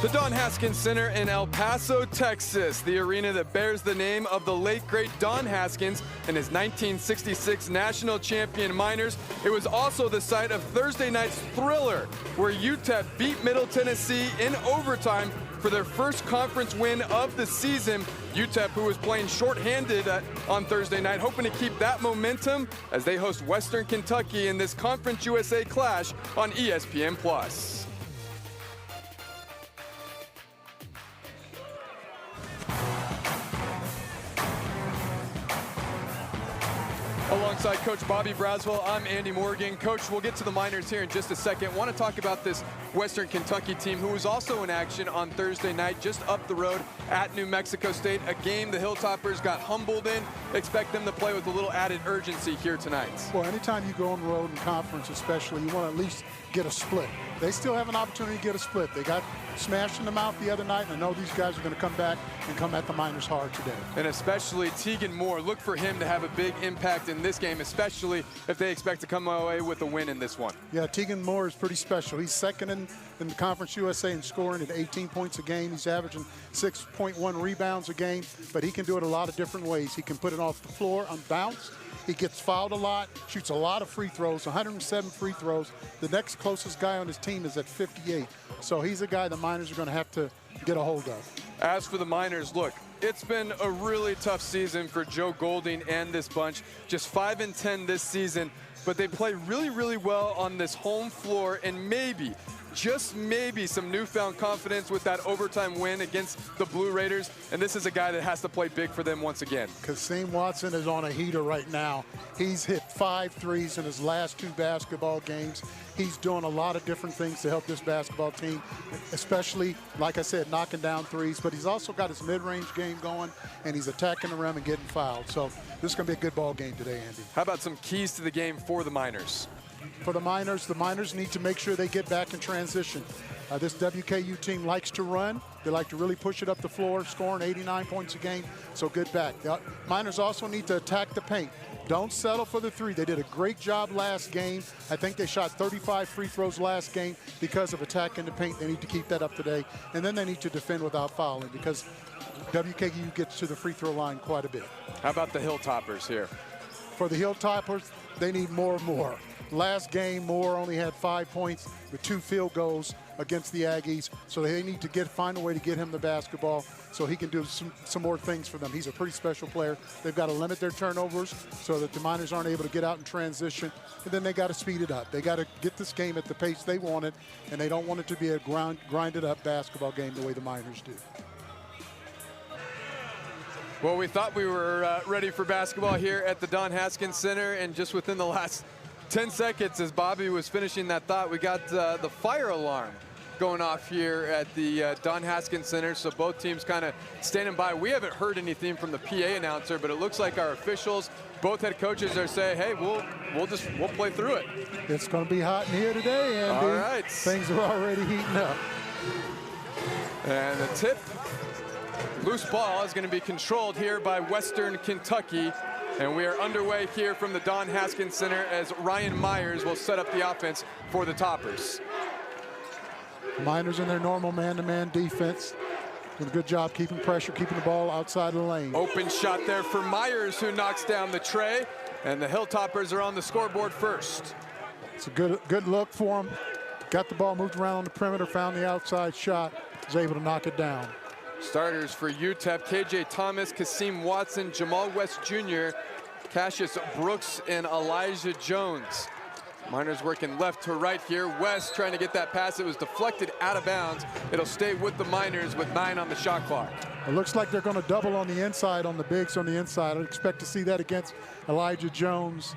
The Don Haskins Center in El Paso, Texas, the arena that bears the name of the late great Don Haskins and his 1966 national champion Miners. It was also the site of Thursday night's thriller, where UTEP beat Middle Tennessee in overtime for their first conference win of the season. UTEP, who was playing shorthanded on Thursday night, hoping to keep that momentum as they host Western Kentucky in this Conference USA clash on ESPN+. Alongside Coach Bobby Braswell, I'm Andy Morgan. Coach, we'll get to the Miners here in just a second. Want to talk about this Western Kentucky team who was also in action on Thursday night just up the road at New Mexico State, a game the Hilltoppers got humbled in. Expect them to play with a little added urgency here tonight. Well, anytime you go on the road in conference especially, you want to at least get a split. They still have an opportunity to get a split. They got smashed in the mouth the other night, and I know these guys are going to come back and come at the Miners hard today. And especially Tegan Moore. Look for him to have a big impact in this game, especially if they expect to come away with a win in this one. Yeah, Tegan Moore is pretty special. He's second in the Conference USA in scoring at 18 points a game. He's averaging 6.1 rebounds a game, but he can do it a lot of different ways. He can put it off the floor on bounce. He gets fouled a lot, shoots a lot of free throws, 107 free throws. The next closest guy on his team is at 58. So he's a guy the Miners are going to have to get a hold of. As for the Miners, look, it's been a really tough season for Joe Golding and this bunch. Just 5-10 this season, but they play really, really well on this home floor, and maybe, just maybe, some newfound confidence with that overtime win against the Blue Raiders. And this is a guy that has to play big for them once again. Kasim Watson is on a heater right now. He's hit 5 threes in his last 2 basketball games. He's doing a lot of different things to help this basketball team, especially, like I said, knocking down threes. But he's also got his mid-range game going, and he's attacking the rim and getting fouled. So this is going to be a good ball game today, Andy. How about some keys to the game for the Miners? For the Miners need to make sure they get back in transition. This WKU team likes to run. They like to really push it up the floor, scoring 89 points a game, so good back. The Miners also need to attack the paint. Don't settle for the 3. They did a great job last game. I think they shot 35 free throws last game because of attacking the paint. They need to keep that up today. And then they need to defend without fouling because WKU gets to the free throw line quite a bit. How about the Hilltoppers here? For the Hilltoppers, they need more and more. Last game, Moore only had 5 points with 2 field goals against the Aggies, so they need to find a way to get him the basketball so he can do some more things for them. He's a pretty special player. They've got to limit their turnovers so that the Miners aren't able to get out in transition, and then they got to speed it up. They got to get this game at the pace they want it, and they don't want it to be a grinded-up basketball game the way the Miners do. Well, we thought we were ready for basketball here at the Don Haskins Center, and just within the last 10 seconds, as Bobby was finishing that thought, we got the fire alarm going off here at the Don Haskins Center, so both teams kind of standing by. We haven't heard anything from the PA announcer, but it looks like our officials, both head coaches, are saying, hey, we'll play through it. It's going to be hot in here today, Andy. All right. Things are already heating up. And the tip, loose ball, is going to be controlled here by Western Kentucky. And we are underway here from the Don Haskins Center as Ryan Myers will set up the offense for the Toppers. Miners in their normal man-to-man defense. Doing a good job keeping pressure, keeping the ball outside of the lane. Open shot there for Myers, who knocks down the tray. And the Hilltoppers are on the scoreboard first. It's a good look for him. Got the ball moved around on the perimeter, found the outside shot, was able to knock it down. Starters for UTEP, KJ Thomas, Kasim Watson, Jamal West Jr., Cassius Brooks, and Elijah Jones. Miners working left to right here. West trying to get that pass. It was deflected out of bounds. It'll stay with the Miners with 9 on the shot clock. It looks like they're going to double on the inside, on the bigs on the inside. I'd expect to see that against Elijah Jones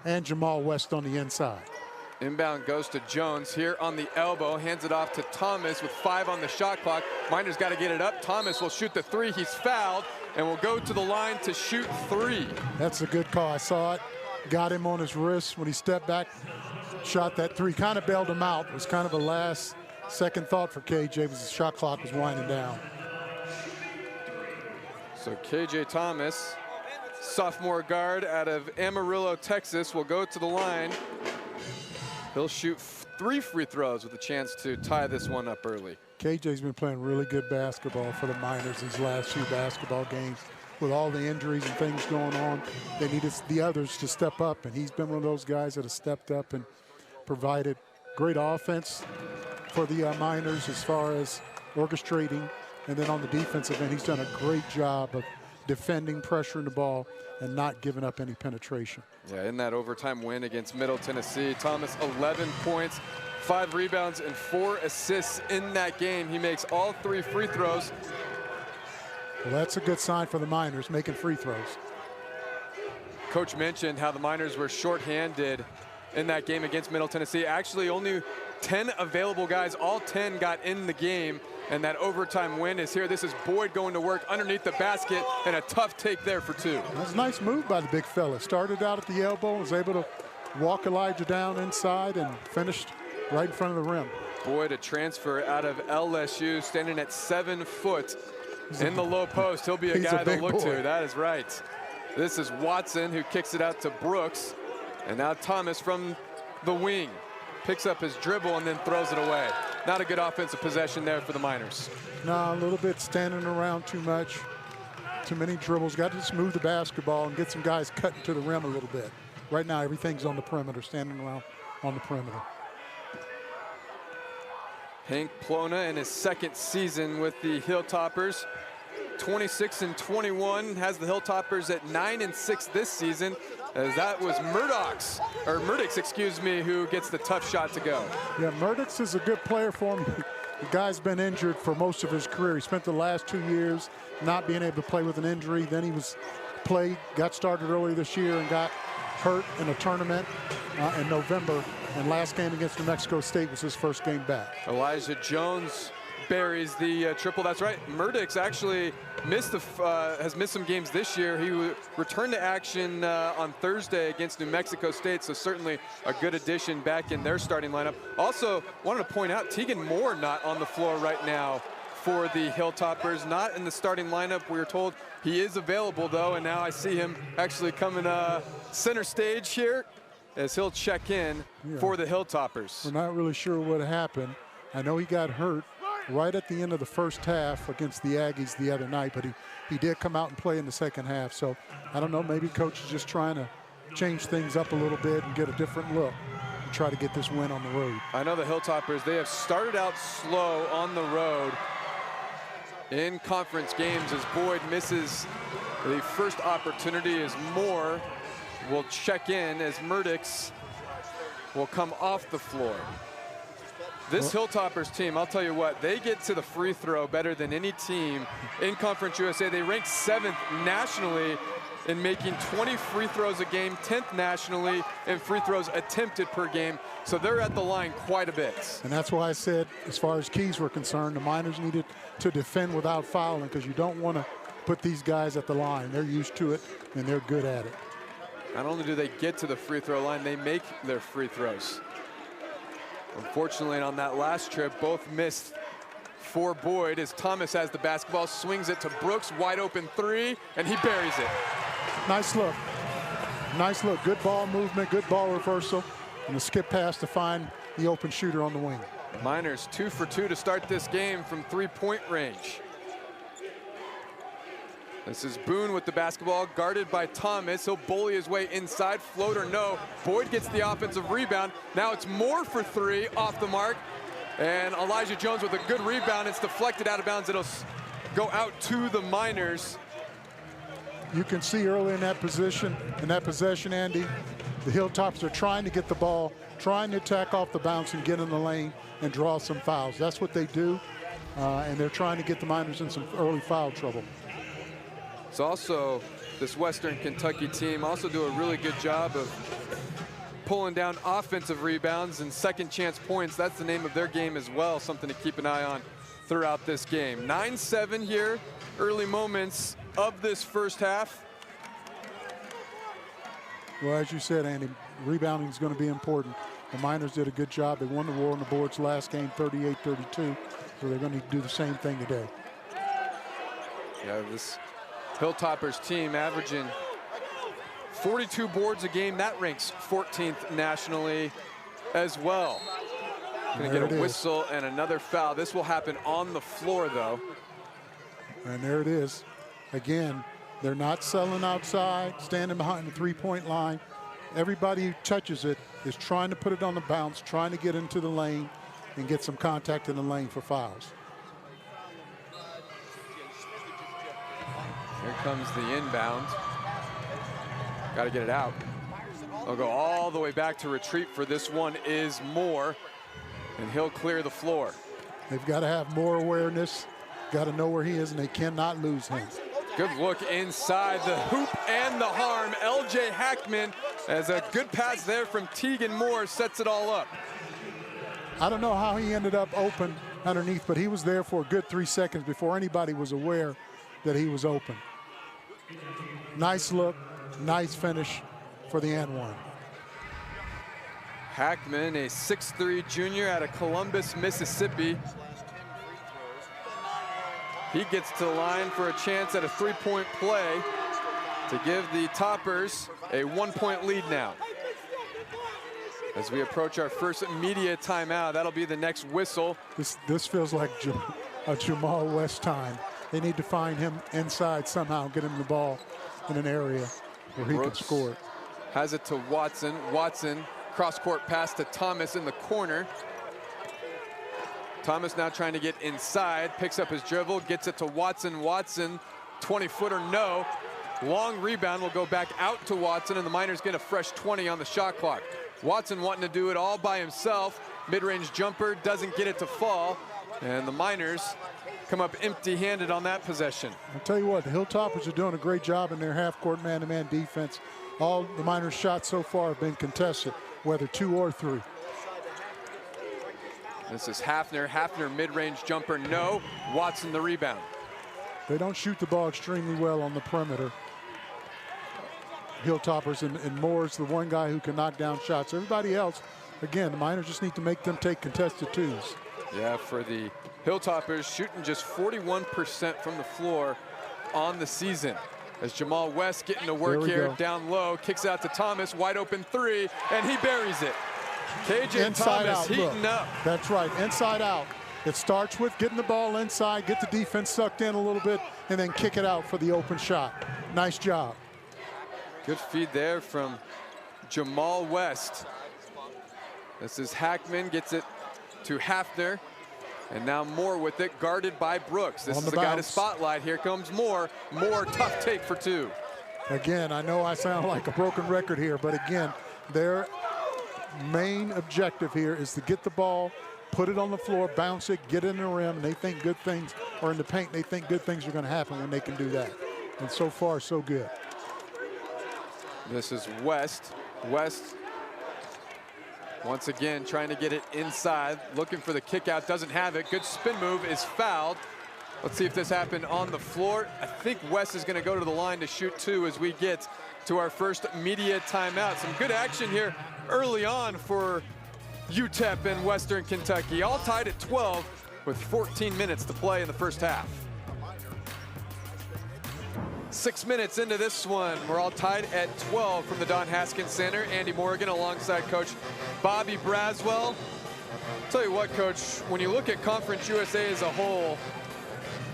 and Jamal West on the inside. Inbound goes to Jones here on the elbow, hands it off to Thomas with 5 on the shot clock. Miners got to get it up. Thomas will shoot the 3. He's fouled and will go to the line to shoot 3. That's a good call. I saw it. Got him on his wrist when he stepped back, shot that 3. Kind of bailed him out. It was kind of a last second thought for KJ as the shot clock was winding down. So KJ Thomas, sophomore guard out of Amarillo, Texas, will go to the line. He'll shoot 3 free throws with a chance to tie this one up early. KJ's been playing really good basketball for the Miners these last few basketball games. With all the injuries and things going on, they needed the others to step up, and he's been one of those guys that have stepped up and provided great offense for the Miners as far as orchestrating. And then on the defensive end, he's done a great job of defending, pressuring the ball, and not giving up any penetration. Yeah, in that overtime win against Middle Tennessee, Thomas 11 points, 5 rebounds, and 4 assists in that game. He makes all 3 free throws. Well, that's a good sign for the Miners, making free throws. Coach mentioned how the Miners were shorthanded in that game against Middle Tennessee. Actually, only 10 available guys, all 10 got in the game, and that overtime win is here. This is Boyd going to work underneath the basket, and a tough take there for 2. That's a nice move by the big fella. Started out at the elbow, was able to walk Elijah down inside, and finished right in front of the rim. Boyd, a transfer out of LSU, standing at 7 foot in the low post. He'll be a guy to look to. That is right. This is Watson, who kicks it out to Brooks. And now Thomas from the wing picks up his dribble and then throws it away. Not a good offensive possession there for the Miners. No, a little bit standing around too much. Too many dribbles. Got to just move the basketball and get some guys cutting to the rim a little bit. Right now, everything's on the perimeter, standing around on the perimeter. Hank Plona in his 2nd season with the Hilltoppers, 26-21, has the Hilltoppers at 9-6 this season, as that was Murdoch's, excuse me, who gets the tough shot to go. Yeah, Murdoch's is a good player for him. The guy's been injured for most of his career. He spent the last 2 years not being able to play with an injury. Then he got started early this year and got hurt in a tournament in November. And last game against New Mexico State was his first game back. Elijah Jones buries the triple. That's right. Murdoch's actually has missed some games this year. He returned to action on Thursday against New Mexico State, so certainly a good addition back in their starting lineup. Also, wanted to point out Tegan Moore not on the floor right now for the Hilltoppers, not in the starting lineup. We were told he is available though, and now I see him actually coming center stage here as he'll check in for the Hilltoppers. We're not really sure what happened. I know he got hurt right at the end of the first half against the Aggies the other night, but he did come out and play in the second half. So I don't know, maybe coach is just trying to change things up a little bit and get a different look and try to get this win on the road. I know the Hilltoppers, they have started out slow on the road in conference games as Boyd misses the first opportunity as Moore will check in as Murdoch's will come off the floor. This Hilltoppers team, I'll tell you what, they get to the free throw better than any team in Conference USA. They rank 7th nationally in making 20 free throws a game, 10th nationally in free throws attempted per game. So they're at the line quite a bit. And that's why I said, as far as keys were concerned, the Miners needed to defend without fouling, because you don't want to put these guys at the line. They're used to it, and they're good at it. Not only do they get to the free throw line, they make their free throws. Unfortunately, on that last trip, both missed for Boyd as Thomas has the basketball, swings it to Brooks, wide open 3, and he buries it. Nice look. Nice look. Good ball movement, good ball reversal, and a skip pass to find the open shooter on the wing. Miners 2 for 2 to start this game from 3-point range. This is Boone with the basketball, guarded by Thomas. He'll bully his way inside, floater no. Boyd gets the offensive rebound. Now it's Moore for 3, off the mark. And Elijah Jones with a good rebound. It's deflected out of bounds. It'll go out to the Miners. You can see early in that possession, Andy, the Hilltoppers are trying to get the ball, trying to attack off the bounce and get in the lane and draw some fouls. That's what they do, and they're trying to get the Miners in some early foul trouble. It's also, this Western Kentucky team also do a really good job of pulling down offensive rebounds and second chance points. That's the name of their game as well, something to keep an eye on throughout this game. 9-7 here, early moments of this first half. Well, as you said, Andy, rebounding is going to be important. The Miners did a good job. They won the war on the boards last game, 38-32, so they're going to do the same thing today. Yeah, this Hilltoppers team averaging 42 boards a game. That ranks 14th nationally as well. Gonna get a whistle and another foul. This will happen on the floor, though. And there it is. Again, they're not selling outside, standing behind the three-point line. Everybody who touches it is trying to put it on the bounce, trying to get into the lane and get some contact in the lane for fouls. Here comes the inbound. Got to get it out. They'll go all the way back to retreat for this one is Moore, and he'll clear the floor. They've got to have more awareness, got to know where he is, and they cannot lose him. Good look inside the hoop and the harm. LJ Hackman, as a good pass there from Tegan Moore, sets it all up. I don't know how he ended up open underneath, but he was there for a good 3 seconds before anybody was aware that he was open. Nice look, nice finish for the and one. Hackman, a 6'3" junior out of Columbus, Mississippi. He gets to the line for a chance at a three-point play to give the Toppers a 1-point lead now. As we approach our first media timeout, that'll be the next whistle. This feels like a Jamal West time. They need to find him inside somehow, get him the ball in an area where he can score it. Has it to Watson. Watson, cross-court pass to Thomas in the corner. Thomas now trying to get inside, picks up his dribble, gets it to Watson. Watson, 20-footer, no. Long rebound will go back out to Watson, and the Miners get a fresh 20 on the shot clock. Watson wanting to do it all by himself. Mid-range jumper, doesn't get it to fall. And the Miners come up empty-handed on that possession. I'll tell you what, the Hilltoppers are doing a great job in their half-court man-to-man defense. All the Miners' shots so far have been contested, whether 2 or 3. This is Hafner. Hafner mid-range jumper, no. Watson the rebound. They don't shoot the ball extremely well on the perimeter. Hilltoppers and Moore's the one guy who can knock down shots. Everybody else, again, the Miners just need to make them take contested twos. Yeah, for the Hilltoppers, shooting just 41% from the floor on the season. As Jamal West getting to work here, down low, kicks out to Thomas, wide open 3, and he buries it. KJ Inside Thomas out, heating look. up. That's right, inside out. It starts with getting the ball inside, get the defense sucked in a little bit, and then kick it out for the open shot. Nice job. Good feed there from Jamal West. This is Hackman, gets it to Hafner. And now Moore with it, guarded by Brooks. This is the guy to spotlight. Here comes Moore. Moore, tough take for 2. Again, I know I sound like a broken record here, but again, their main objective here is to get the ball, put it on the floor, bounce it, get in the rim, and they think good things, or in the paint, they think good things are going to happen when they can do that. And so far, so good. This is West. West, once again, trying to get it inside, looking for the kick out, doesn't have it. Good spin move, is fouled. Let's see if this happened on the floor. I think West is going to go to the line to shoot 2 as we get to our first media timeout. Some good action here early on for UTEP in Western Kentucky. All tied at 12 with 14 minutes to play in the first half. 6 minutes into this one, we're all tied at 12 from the Don Haskins Center. Andy Morgan alongside Coach Bobby Braswell. Tell you what, Coach, when you look at Conference USA as a whole,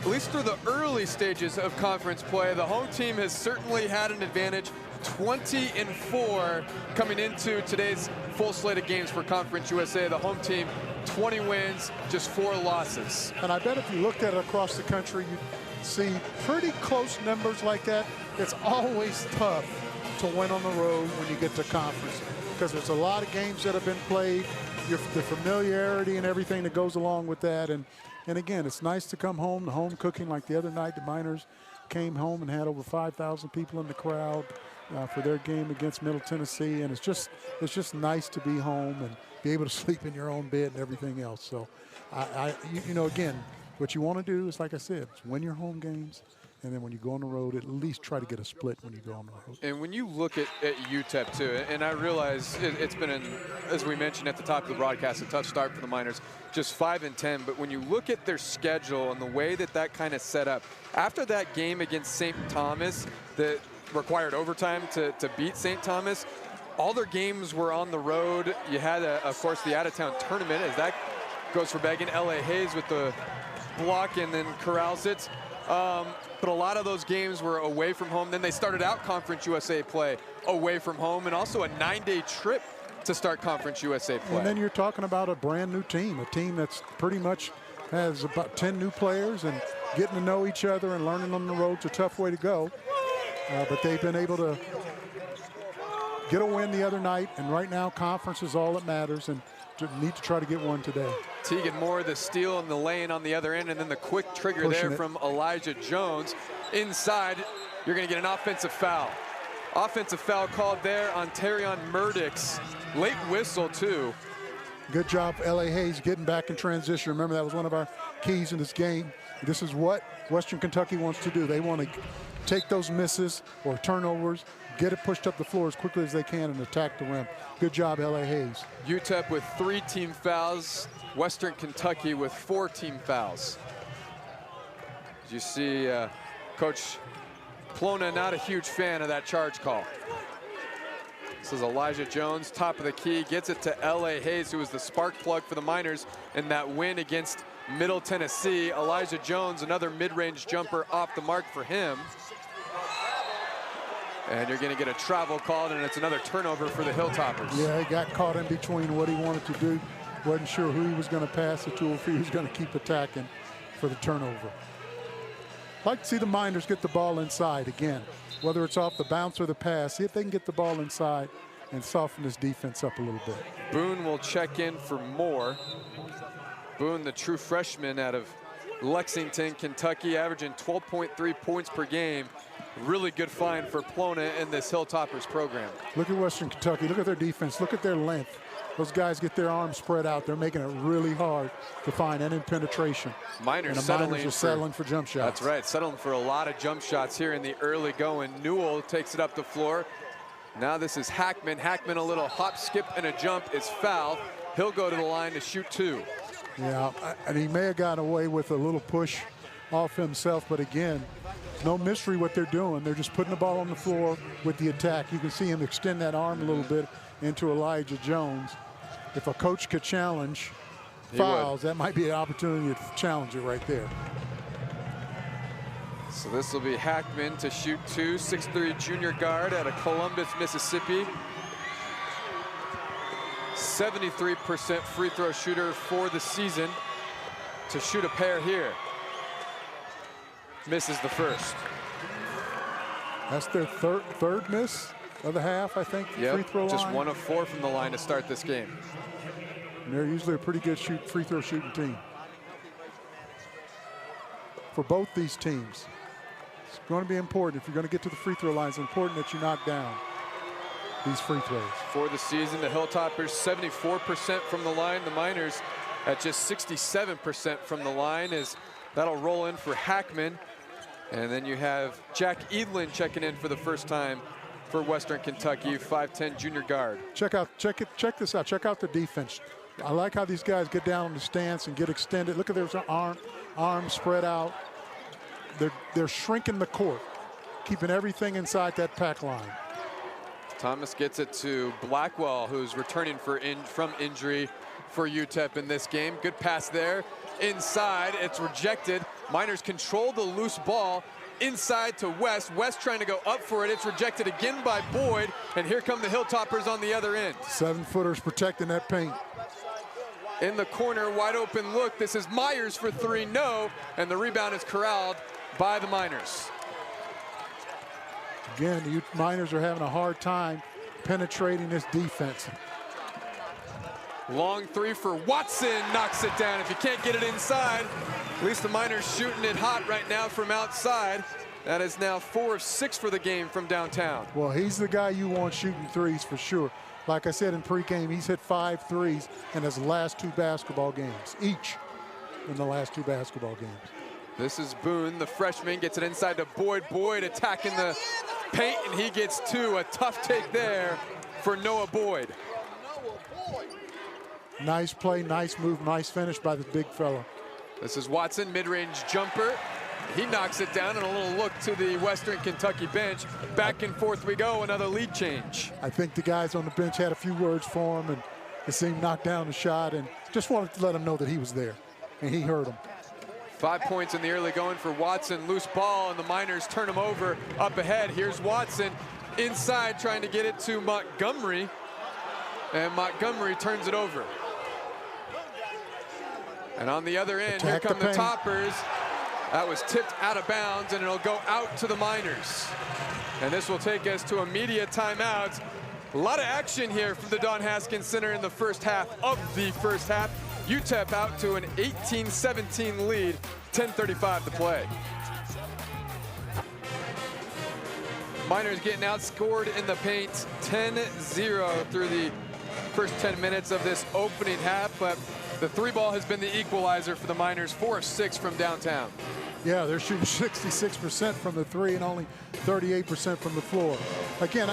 at least through the early stages of conference play, the home team has certainly had an advantage. 20-4 coming into today's full slate of games for Conference USA. The home team, 20 wins, just 4 losses. And I bet if you looked at it across the country, you'd see pretty close numbers like that. It's always tough to win on the road when you get to conference because there's a lot of games that have been played, the familiarity and everything that goes along with that. And again, it's nice to come home, the home cooking. Like the other night, the Miners came home and had over 5,000 people in the crowd for their game against Middle Tennessee. And it's just nice to be home and be able to sleep in your own bed and everything else. So, you know, again, what you want to do is, like I said, is win your home games, and then when you go on the road, at least try to get a split when you go on the road. And when you look at UTEP, too, and I realize it's been, as we mentioned at the top of the broadcast, a tough start for the Miners, just 5-10. But when you look at their schedule and the way that kind of set up, after that game against St. Thomas that required overtime to beat St. Thomas, all their games were on the road. You had, of course, the out-of-town tournament as that goes for bagging. L.A. Hayes with the block and then corrals it. But a lot of those games were away from home. Then they started out Conference USA play away from home, and also a 9-day trip to start Conference USA play. And then you're talking about a brand new team, a team that's pretty much has about 10 new players, and getting to know each other and learning on the road's a tough way to go. But they've been able to get a win the other night, and right now conference is all that matters, and need to try to get one today. Tegan Moore, the steal and the lane on the other end, and then the quick trigger there from Elijah Jones. Inside, you're going to get an offensive foul. Offensive foul called there on Terrion Murdick's late whistle, too. Good job, L.A. Hayes, getting back in transition. Remember, that was one of our keys in this game. This is what Western Kentucky wants to do. They want to take those misses or turnovers, get it pushed up the floor as quickly as they can and attack the rim. Good job, L.A. Hayes. UTEP with 3 team fouls. Western Kentucky with 4 team fouls. As you see, Coach Plona not a huge fan of that charge call. This is Elijah Jones, top of the key, gets it to L.A. Hayes, who was the spark plug for the Miners in that win against Middle Tennessee. Elijah Jones, another mid-range jumper off the mark for him. And you're going to get a travel called, and it's another turnover for the Hilltoppers. Yeah, he got caught in between what he wanted to do. Wasn't sure who he was going to pass it to, or if he was going to keep attacking for the turnover. Like to see the Miners get the ball inside again, whether it's off the bounce or the pass. See if they can get the ball inside and soften this defense up a little bit. Boone will check in for Moore. Boone, the true freshman out of Lexington, Kentucky, averaging 12.3 points per game. Really good find for Plona in this Hilltoppers program. Look at Western Kentucky. Look at their defense. Look at their length. Those guys get their arms spread out. They're making it really hard to find any penetration. Miners settling for jump shots. That's right, settling for a lot of jump shots here in the early going. Newell takes it up the floor. Now this is Hackman. Hackman, a little hop, skip, and a jump is fouled. He'll go to the line to shoot 2. Yeah, and he may have gotten away with a little push off himself, but again, no mystery what they're doing. They're just putting the ball on the floor with the attack. You can see him extend that arm a little bit into Elijah Jones. If a coach could challenge fouls, that might be an opportunity to challenge it right there. So this will be Hackman to shoot 2, 6'3" junior guard out of Columbus, Mississippi. 73% free throw shooter for the season. To shoot a pair here. Misses the first. That's their third miss of the half, I think. Yep, free throw just line. 1 of 4 from the line to start this game. And they're usually a pretty good free throw shooting team. For both these teams, it's going to be important. If you're going to get to the free throw line, it's important that you knock down these free throws. For the season, the Hilltoppers 74% from the line. The Miners at just 67% from the line, as that'll roll in for Hackman. And then you have Jack Edlin checking in for the first time for Western Kentucky, 5'10" junior guard. Check this out. Check out the defense. I like how these guys get down in the stance and get extended. Look at their arms spread out. They're shrinking the court, keeping everything inside that pack line. Thomas gets it to Blackwell, who's returning from injury for UTEP in this game. Good pass there. Inside, it's rejected. Miners control the loose ball. Inside to West. West trying to go up for it. It's rejected again by Boyd. And here come the Hilltoppers on the other end. 7-footers protecting that paint. In the corner, wide open look. This is Myers for 3, no. And the rebound is corralled by the Miners. Again, the Miners are having a hard time penetrating this defense. Long 3 for Watson, knocks it down. If you can't get it inside, at least the Miners shooting it hot right now from outside. That is now 4 of 6 for the game from downtown. Well, he's the guy you want shooting threes for sure. Like I said in pregame, he's hit 5 threes in his last 2 basketball games, each in the last 2 basketball games. This is Boone, the freshman, gets it inside to Boyd. Boyd attacking the paint, and he gets 2. A tough take there for Noah Boyd. Nice play, nice move, nice finish by the big fella. This is Watson, mid-range jumper. He knocks it down, and a little look to the Western Kentucky bench. Back and forth we go, another lead change. I think the guys on the bench had a few words for him, and to see him knock down the shot, and just wanted to let him know that he was there, and he heard him. 5 points in the early going for Watson. Loose ball, and the Miners turn him over up ahead. Here's Watson inside trying to get it to Montgomery, and Montgomery turns it over. And on the other end, here come the Toppers. That was tipped out of bounds, and it'll go out to the Miners. And this will take us to a media timeout. A lot of action here from the Don Haskins Center in the first half of the first half. UTEP out to an 18-17 lead, 10:35 to play. Miners getting outscored in the paint 10-0 through the first 10 minutes of this opening half, but the three ball has been the equalizer for the Miners, 4 of 6 from downtown. Yeah, they're shooting 66% from the three and only 38% from the floor. Again,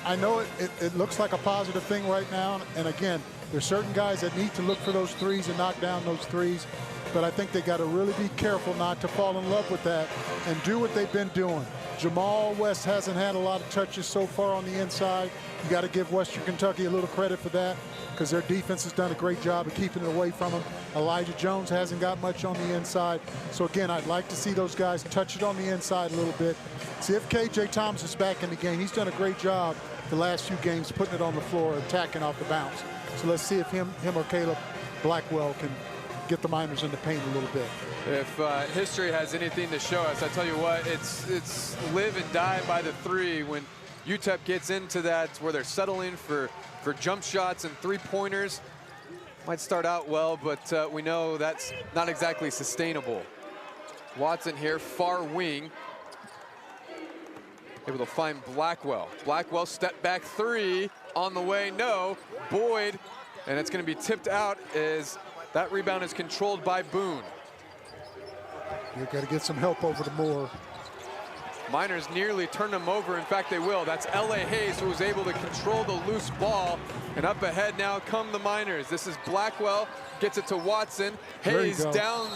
I know it looks like a positive thing right now, and again, there's certain guys that need to look for those threes and knock down those threes, but I think they got to really be careful not to fall in love with that and do what they've been doing. Jamal West hasn't had a lot of touches so far on the inside. You got to give Western Kentucky a little credit for that, because their defense has done a great job of keeping it away from him. Elijah Jones hasn't got much on the inside. So again, I'd like to see those guys touch it on the inside a little bit. See if KJ Thomas is back in the game. He's done a great job the last few games putting it on the floor, attacking off the bounce. So let's see if him or Caleb Blackwell can get the Miners in the paint a little bit. If history has anything to show us, I tell you what, it's live and die by the three. When UTEP gets into that where they're settling for jump shots and three-pointers, might start out well, but we know that's not exactly sustainable. Watson here, far wing, able to find Blackwell. Blackwell step back three on the way, no. Boyd, and it's going to be tipped out as that rebound is controlled by Boone. You've got to get some help over to Moore. Miners nearly turned him over. In fact, they will. That's L.A. Hayes, who was able to control the loose ball. And up ahead now come the Miners. This is Blackwell, gets it to Watson. Hayes down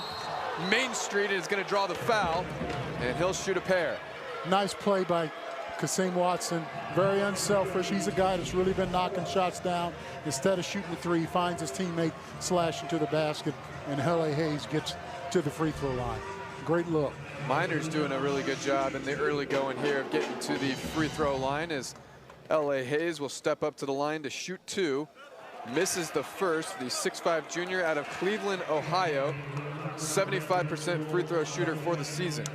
Main Street and is going to draw the foul, and he'll shoot a pair. Nice play by Kasim Watson. Very unselfish. He's a guy that's really been knocking shots down. Instead of shooting the three, he finds his teammate slashing to the basket, and L.A. Hayes gets to the free throw line. Great look. Miners doing a really good job in the early going here of getting to the free throw line, as L.A. Hayes will step up to the line to shoot two. Misses the first, the 6'5" junior out of Cleveland, Ohio. 75% free throw shooter for the season.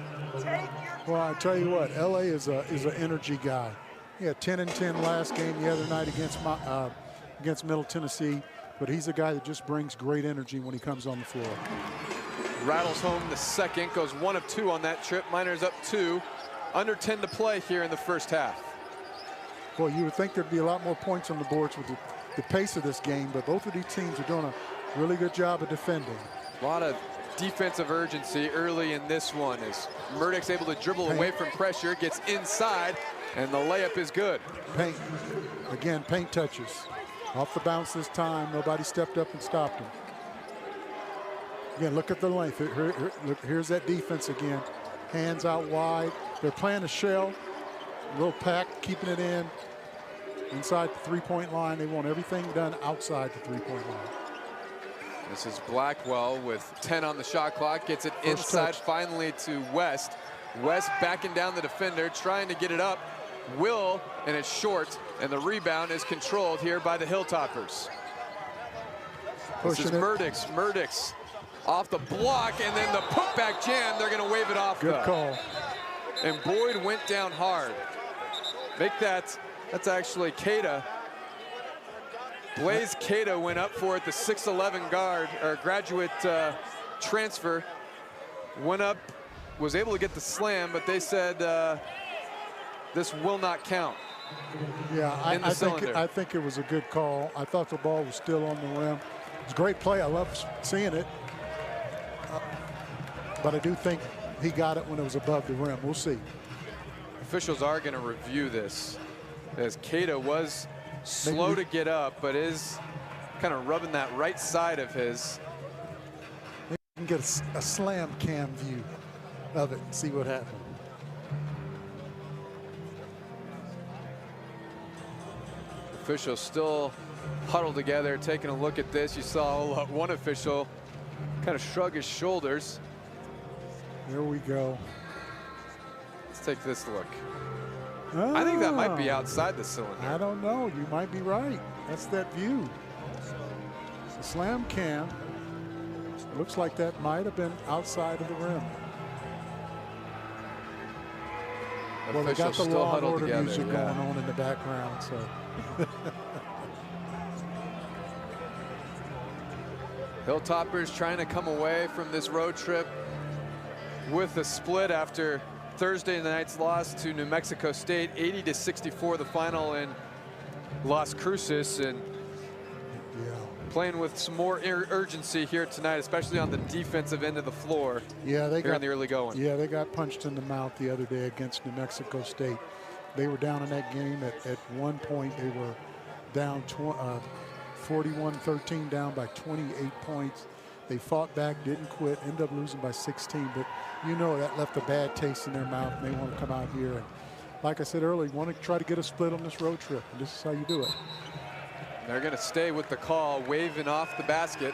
Well, I tell you what, L.A. is an energy guy. He had 10 and 10 last game the other night against Middle Tennessee, but he's a guy that just brings great energy when he comes on the floor. Rattles home the second, goes 1 of 2 on that trip. Miners up 2, under 10 to play here in the first half. Well, you would think there'd be a lot more points on the boards with the pace of this game, but both of these teams are doing a really good job of defending. A lot of defensive urgency early in this one as Murdoch's able to dribble away from pressure, gets inside, and the layup is good. Paint. Again, paint touches. Off the bounce this time. Nobody stepped up and stopped him. Again, look at the length. Look, here's that defense again. Hands out wide. They're playing a shell. A little pack, keeping it in. Inside the three-point line. They want everything done outside the three-point line. This is Blackwell with 10 on the shot clock. Gets it inside finally to West. West backing down the defender, trying to get it up. Will, and it's short. And the rebound is controlled here by the Hilltoppers. This is Murdoch's off the block, and then the putback jam. They're going to wave it off. Good call. And Boyd went down hard. That's actually Keita. Blaze Keita went up for it, the 6'11" guard, or graduate transfer. Went up, was able to get the slam, but they said this will not count. Yeah, I think it was a good call. I thought the ball was still on the rim. It's a great play. I love seeing it. But I do think he got it when it was above the rim. We'll see. Officials are going to review this, as Keita was slow to get up, but is kind of rubbing that right side of his. Maybe you can get a slam cam view of it and see what happened. Officials still huddled together, taking a look at this. You saw one official kind of shrug his shoulders. There we go. Let's take this look. I think that might be outside the cylinder. I don't know. You might be right. That's that view. The slam cam. Looks like that might have been outside of the rim. Well, they got the Law and Order music going on in the background, so. Hilltoppers trying to come away from this road trip with a split after Thursday night's loss to New Mexico State, 80-64, the final in Las Cruces, and playing with some more urgency here tonight, especially on the defensive end of the floor. Yeah, they got in the early going. Yeah, they got punched in the mouth the other day against New Mexico State. They were down in that game at one point. They were down 41-13, down by 28 points. They fought back, didn't quit, ended up losing by 16. But you know that left a bad taste in their mouth, and they want to come out here. And like I said earlier, want to try to get a split on this road trip. And this is how you do it. They're going to stay with the call, waving off the basket.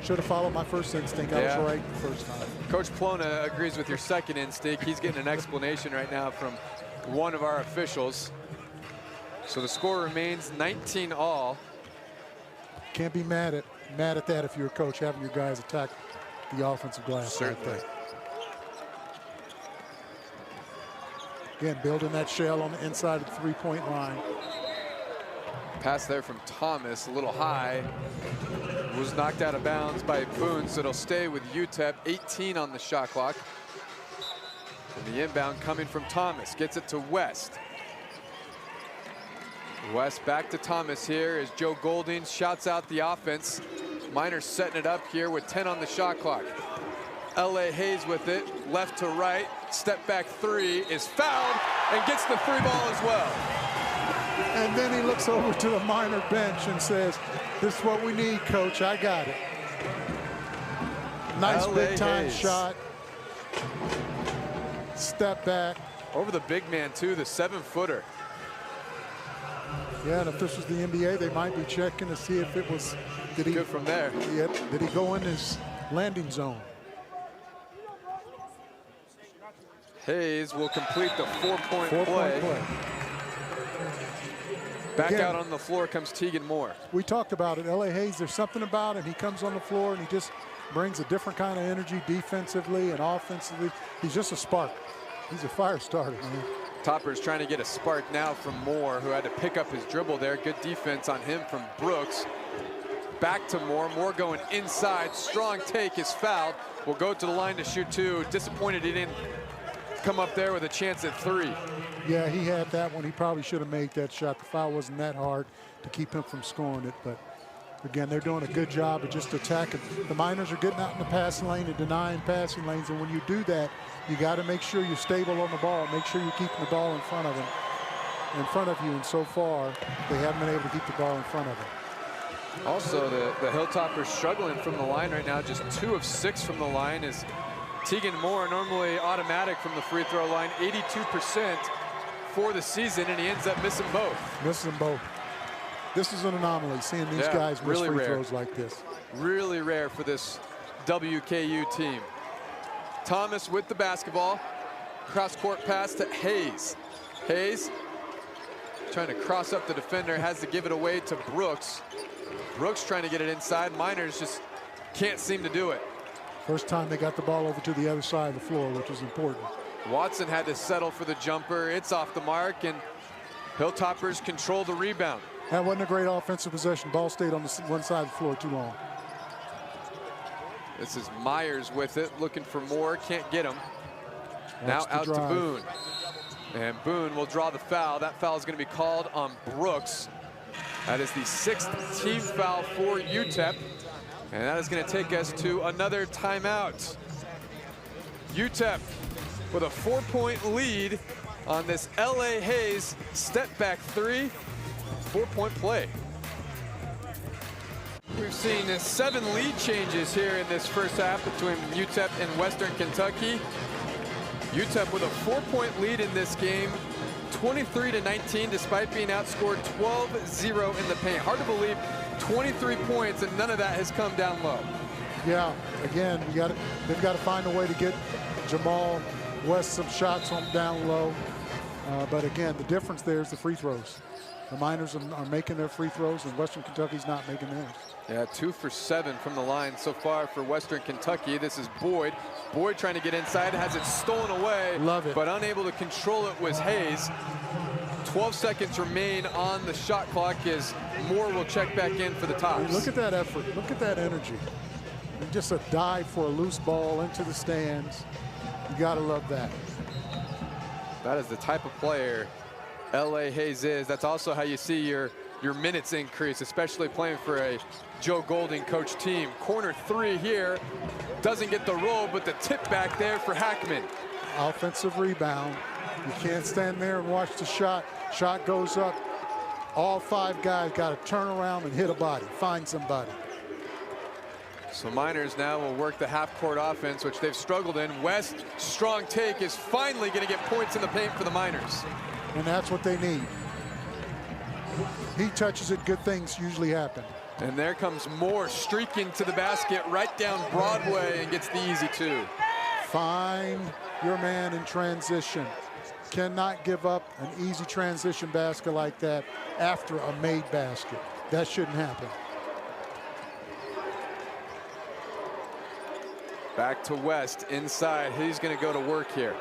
Should have followed my first instinct. I was right the first time. Coach Plona agrees with your second instinct. He's getting an explanation right now from one of our officials. So the score remains 19-all. Can't be mad at that if you're a coach, having your guys attack the offensive glass. Certainly. Like that. Again, building that shell on the inside of the three-point line. Pass there from Thomas, a little high. Was knocked out of bounds by Boone, so it'll stay with UTEP. 18 on the shot clock. And the inbound coming from Thomas. Gets it to West. West back to Thomas here as Joe Golding shouts out the offense. Miners setting it up here with 10 on the shot clock. L.A. Hayes with it, left to right. Step back three is fouled and gets the three ball as well. And then he looks over to the Miner bench and says, "This is what we need, Coach. I got it." Nice big-time shot. Step back. Over the big man, too, the 7-footer. Yeah, and if this was the NBA, they might be checking to see if it was. Did he good from there? Yeah, did he go in his landing zone? Hayes will complete the four-point play. Back out on the floor comes Tegan Moore. We talked about it. L.A. Hayes, there's something about him. He comes on the floor and he just brings a different kind of energy defensively and offensively. He's just a spark. He's a fire starter, man. Topper's trying to get a spark now from Moore, who had to pick up his dribble there. Good defense on him from Brooks. Back to Moore. Moore going inside. Strong take is fouled. Will go to the line to shoot two. Disappointed he didn't come up there with a chance at three. Yeah, he had that one. He probably should have made that shot. The foul wasn't that hard to keep him from scoring it. But again, they're doing a good job of just attacking. The Miners are getting out in the passing lane and denying passing lanes. And when you do that, you got to make sure you're stable on the ball. Make sure you're keeping the ball in front of them, you. And so far, they haven't been able to keep the ball in front of them. Also, the Hilltoppers struggling from the line right now. Just 2 of 6 from the line is Tegan Moore, normally automatic from the free throw line, 82% for the season, and he ends up missing both. Missing both. This is an anomaly, seeing these guys miss really free throws like this. Really rare for this WKU team. Thomas with the basketball. Cross-court pass to Hayes. Hayes trying to cross up the defender, has to give it away to Brooks. Brooks trying to get it inside. Miners just can't seem to do it. First time they got the ball over to the other side of the floor, which is important. Watson had to settle for the jumper. It's off the mark, and Hilltoppers control the rebound. That wasn't a great offensive possession. Ball stayed on the one side of the floor too long. This is Myers with it, looking for more, can't get him. Now out to Boone. And Boone will draw the foul. That foul is going to be called on Brooks. That is the 6th team foul for UTEP. And that is going to take us to another timeout. UTEP with a 4-point lead on this L.A. Hayes step back three. 4-point play. We've seen 7 lead changes here in this first half between UTEP and Western Kentucky. UTEP with a 4-point lead in this game 23-19 despite being outscored 12-0 in the paint. Hard to believe 23 points and none of that has come down low. Yeah, again, they've got to find a way to get Jamal West some shots on down low. But again, the difference there is the free throws. The Miners are making their free throws and Western Kentucky's not making theirs. Yeah, 2 for 7 from the line so far for Western Kentucky. This is Boyd. Boyd trying to get inside, has it stolen away. Love it. But unable to control it was Hayes. 12 seconds remain on the shot clock as Moore will check back in for the Tops. Look at that effort. Look at that energy. Just a dive for a loose ball into the stands. You got to love that. That is the type of player L.A. Hayes is. That's also how you see your minutes increase, especially playing for a Joe Golding coach team. Corner 3 here. Doesn't get the roll, but the tip back there for Hackman. Offensive rebound. You can't stand there and watch the shot. Shot goes up. All 5 guys got to turn around and hit a body, find somebody. So Miners now will work the half-court offense, which they've struggled in. West, strong take, is finally going to get points in the paint for the Miners. And that's what they need. He touches it, good things usually happen. And there comes Moore streaking to the basket right down Broadway and gets the easy 2. Find your man in transition. Cannot give up an easy transition basket like that after a made basket. That shouldn't happen. Back to West inside. He's going to go to work here.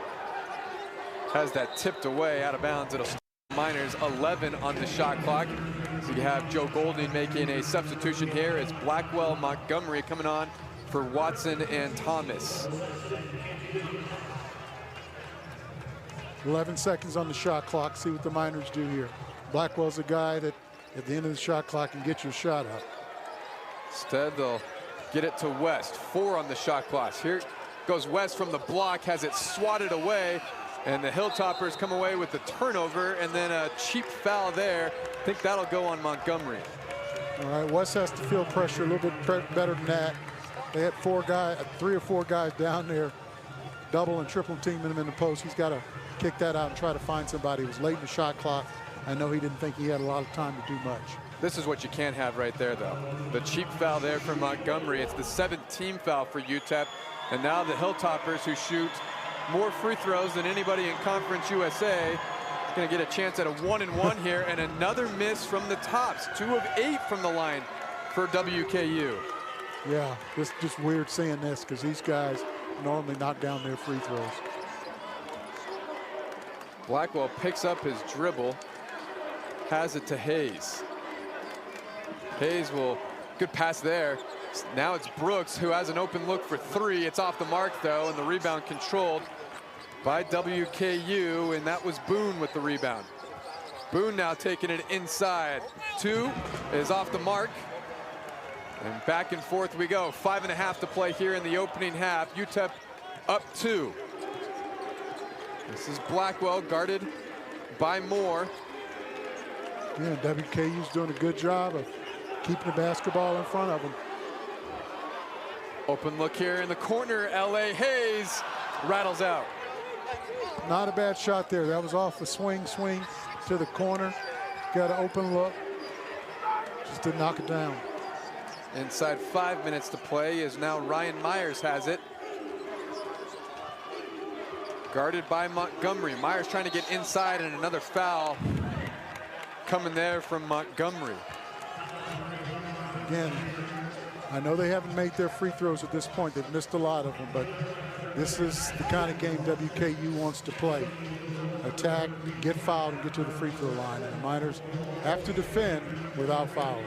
Has that tipped away out of bounds. It'll Miners 11 on the shot clock. So you have Joe Golding making a substitution here as Blackwell, Montgomery coming on for Watson and Thomas. 11 seconds on the shot clock. See what the Miners do here. Blackwell's a guy that at the end of the shot clock can get your shot up. Instead, they'll get it to West. 4 on the shot clock. Here goes West from the block, has it swatted away, and the Hilltoppers come away with the turnover and then a cheap foul there. I think that'll go on Montgomery. All right, West has to feel pressure a little bit better than that. They had 3 or 4 guys down there, double and triple teaming him in the post. He's got to kick that out and try to find somebody. It was late in the shot clock. I know he didn't think he had a lot of time to do much. This is what you can't have right there, though. The cheap foul there from Montgomery. It's the 7th team foul for UTEP. And now the Hilltoppers, who shoot more free throws than anybody in Conference USA, going to get a chance at a 1-and-1 here, and another miss from the Tops. 2 of 8 from the line for WKU. Yeah, it's just weird seeing this because these guys normally knock down their free throws. Blackwell picks up his dribble, has it to Hayes. Hayes will, good pass there. Now it's Brooks who has an open look for 3. It's off the mark though, and the rebound controlled by WKU, and that was Boone with the rebound. Boone now taking it inside. 2 is off the mark. And back and forth we go. 5.5 to play here in the opening half. UTEP up 2. This is Blackwell guarded by Moore. Yeah, WKU's doing a good job of keeping the basketball in front of them. Open look here in the corner. L.A. Hayes rattles out. Not a bad shot there. That was off the swing to the corner. Got an open look. Just didn't knock it down. Inside 5 minutes to play is now Ryan Myers has it. Guarded by Montgomery. Myers trying to get inside, and another foul coming there from Montgomery. Again, I know they haven't made their free throws at this point. They've missed a lot of them, but this is the kind of game WKU wants to play. Attack, get fouled, and get to the free throw line. And the Miners have to defend without fouling.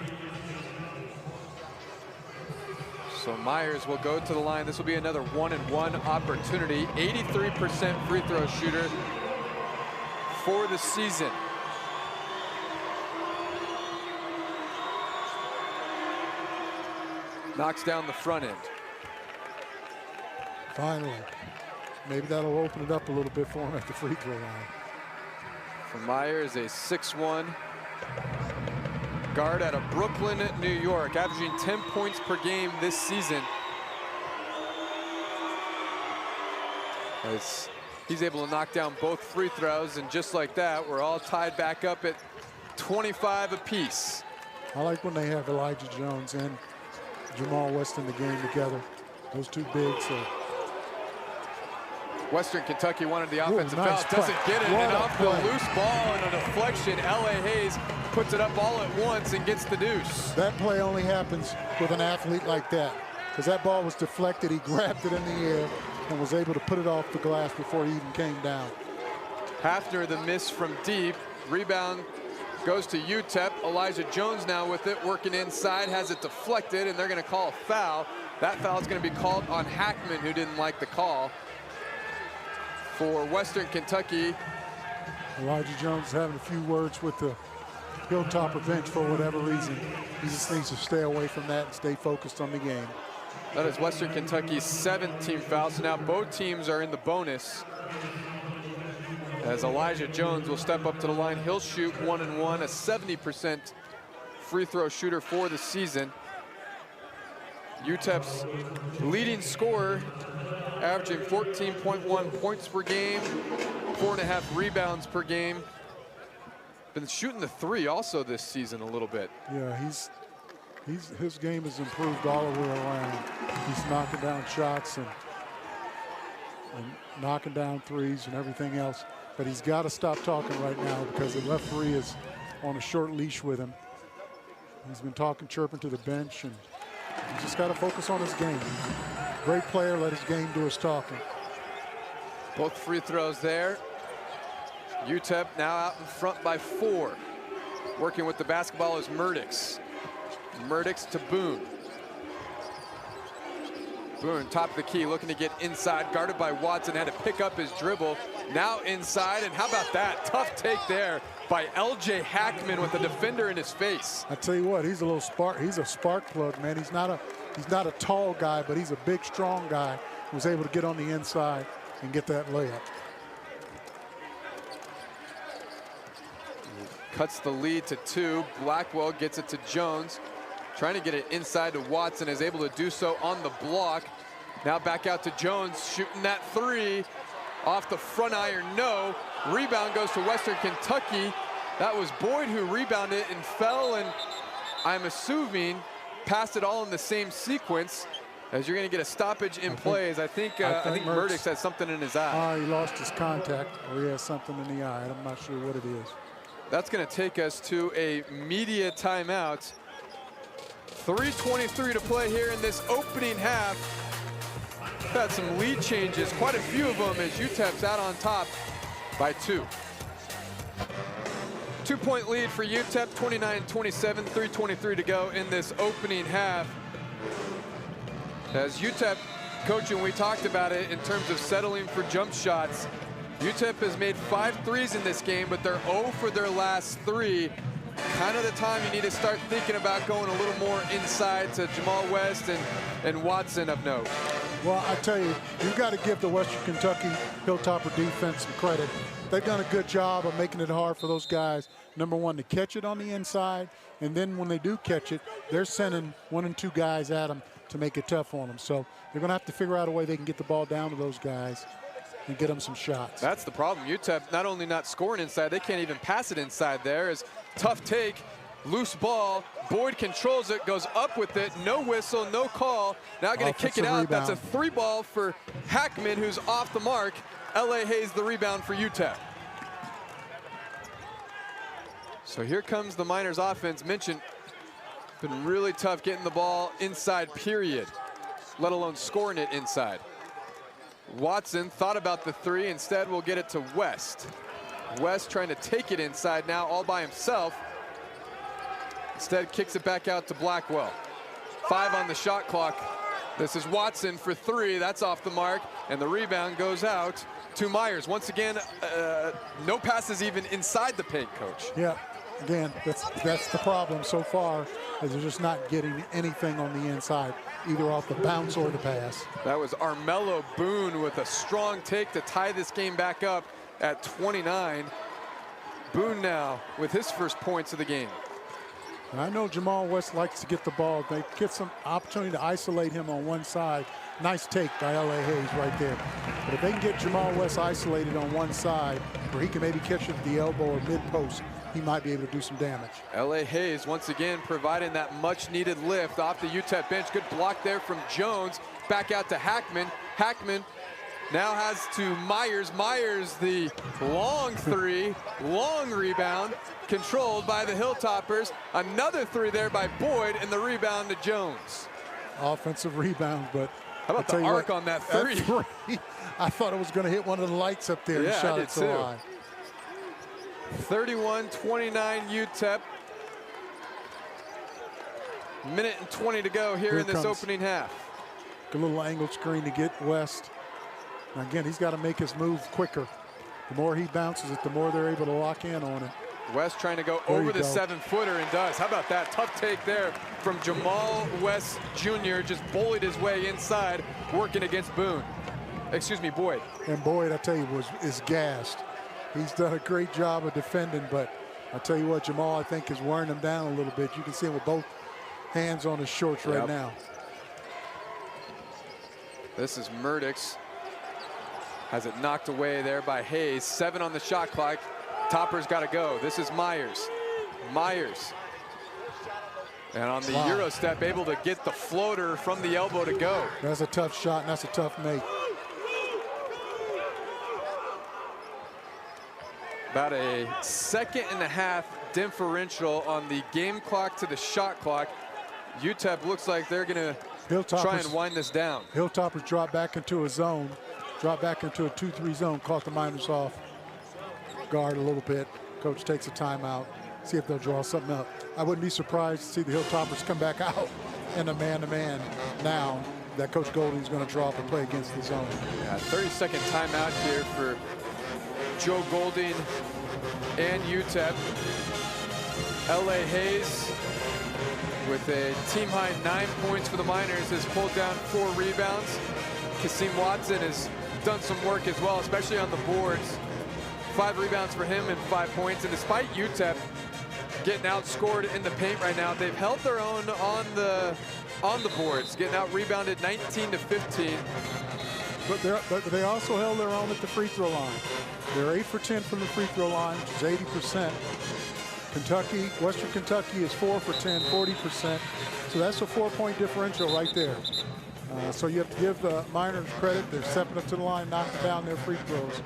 So Myers will go to the line. This will be another 1-and-1 opportunity. 83% free throw shooter for the season. Knocks down the front end. Finally. Maybe that'll open it up a little bit for him at the free throw line. For Myers, a 6'1" guard out of Brooklyn, New York, averaging 10 points per game this season. As He's able to knock down both free throws, and just like that, we're all tied back up at 25 apiece. I like when they have Elijah Jones and Jamal West in the game together. Those two bigs. Western Kentucky wanted the offensive nice foul, doesn't get it, What and a off the play. loose ball and a deflection, L.A. Hayes puts it up all at once and gets the deuce. That play only happens with an athlete like that, because that ball was deflected. He grabbed it in the air and was able to put it off the glass before he even came down. Hafner, the miss from deep. Rebound goes to UTEP. Elijah Jones now with it, working inside, has it deflected, and they're going to call a foul. That foul is going to be called on Hackman, who didn't like the call. For Western Kentucky, Elijah Jones is having a few words with the Hilltopper bench for whatever reason. He just needs to stay away from that and stay focused on the game. that is Western Kentucky's 7th team foul. So now both teams are in the bonus, as Elijah Jones will step up to the line. He'll shoot 1 and 1, a 70% free throw shooter for the season. UTEP's leading scorer, averaging 14.1 points per game, 4.5 rebounds per game. Been shooting the three also this season a little bit. Yeah, his game has improved all the way around. He's knocking down shots and knocking down threes and everything else. But he's got to stop talking right now, because the referee is on a short leash with him. He's been talking, chirping to the bench, and he's just got to focus on his game. Great player, let his game do his talking. Both free throws there. UTEP now out in front by 4. Working with the basketball is Murdix. Murdix to Boone. Boone, top of the key, looking to get inside, guarded by Watson, had to pick up his dribble. Now inside, and how about that? Tough take there by L.J. Hackman with the defender in his face. I tell you what, he's a little spark. He's a spark plug, man. He's not a tall guy, but he's a big, strong guy who was able to get on the inside and get that layup. Cuts the lead to 2. Blackwell gets it to Jones. Trying to get it inside to Watson, is able to do so on the block. Now back out to Jones, shooting that 3. Off the front iron, no. Rebound goes to Western Kentucky. That was Boyd who rebounded and fell, and I'm assuming passed it all in the same sequence, as you're going to get a stoppage in plays. I think Murdix has something in his eye. He lost his contact, or he has something in the eye. I'm not sure what it is. That's going to take us to a media timeout. 3:23 to play here in this opening half. Had some lead changes, quite a few of them, as UTEP's out on top by 2. 2-point lead for UTEP, 29-27, 3:23 to go in this opening half. As UTEP coaching, we talked about it in terms of settling for jump shots. UTEP has made 5 threes in this game, but they're 0 for their last 3. Kind of the time you need to start thinking about going a little more inside to Jamal West and Watson of note. Well, I tell you, you've got to give the Western Kentucky Hilltopper defense some credit. They've done a good job of making it hard for those guys, number one, to catch it on the inside, and then when they do catch it, they're sending 1 and 2 guys at them to make it tough on them. So they're going to have to figure out a way they can get the ball down to those guys and get them some shots. That's the problem. UTEP not only not scoring inside, they can't even pass it inside there. Is tough take, loose ball. Boyd controls it, goes up with it. No whistle, no call. Now going to kick it out. That's a 3 ball for Hackman, who's off the mark. L.A. Hayes the rebound for UTEP. So here comes the Miners offense. Mentioned, been really tough getting the ball inside, period, let alone scoring it inside. Watson thought about the 3, instead will get it to West. West trying to take it inside now all by himself. Instead kicks it back out to Blackwell. 5 on the shot clock. This is Watson for 3, that's off the mark, and the rebound goes out to Myers. Once again, no passes even inside the paint, Coach. Yeah, again, that's the problem so far, is they're just not getting anything on the inside, either off the bounce or the pass. That was Armello Boone with a strong take to tie this game back up at 29. Boone now with his first points of the game. And I know Jamal West likes to get the ball. They get some opportunity to isolate him on one side. Nice take by L.A. Hayes right there. But But if they can get Jamal West isolated on one side where he can maybe catch it at the elbow or mid-post, he might be able to do some damage. L.A. Hayes once again providing that much-needed lift off the UTEP bench. Good block there from Jones. Back out to Hackman. Hackman now has to Myers. Myers, the long three, long rebound, controlled by the Hilltoppers. Another three there by Boyd, and the rebound to Jones. Offensive rebound, but how about the arc on that three? I thought it was going to hit one of the lights up there. Yeah, and shot I did it so high. 31-29 UTEP. Minute and 20 to go here in this opening half. A little angled screen to get West. Now again, he's got to make his move quicker. The more he bounces it, the more they're able to lock in on it. West trying to go over the 7-footer and does. How about that tough take there from Jamal West Jr. Just bullied his way inside, working against Boone. Excuse me, Boyd. And Boyd, I tell you, is gassed. He's done a great job of defending, but I tell you what, Jamal, I think, is wearing him down a little bit. You can see him with both hands on his shorts right now. This is Murdix. Has it knocked away there by Hayes. 7 on the shot clock. Topper's got to go. This is Myers. Myers. And on the Euro step, able to get the floater from the elbow to go. That's a tough shot, and that's a tough make. About a 1.5 differential on the game clock to the shot clock. UTEP looks like they're going to try and wind this down. Hilltoppers drop back into a zone, drop back into a 2-3 zone, caught the Miners off guard a little bit. Coach takes a timeout, see if they'll draw something up. I wouldn't be surprised to see the Hilltoppers come back out in a man-to-man now that Coach Golding's going to draw up a play against the zone. Yeah, 30-second timeout here for Joe Golding and UTEP. L.A. Hayes with a team-high 9 points for the Miners has pulled down 4 rebounds. Kasim Watson has done some work as well, especially on the boards. 5 rebounds for him and 5 points. And despite UTEP getting outscored in the paint right now, they've held their own on the boards, getting out rebounded 19-15. But they also held their own at the free throw line. They're 8 for 10 from the free throw line, which is 80%. Western Kentucky is 4 for 10, 40%. So that's a 4-point differential right there. So you have to give the Miners credit. They're stepping up to the line, knocking down their free throws.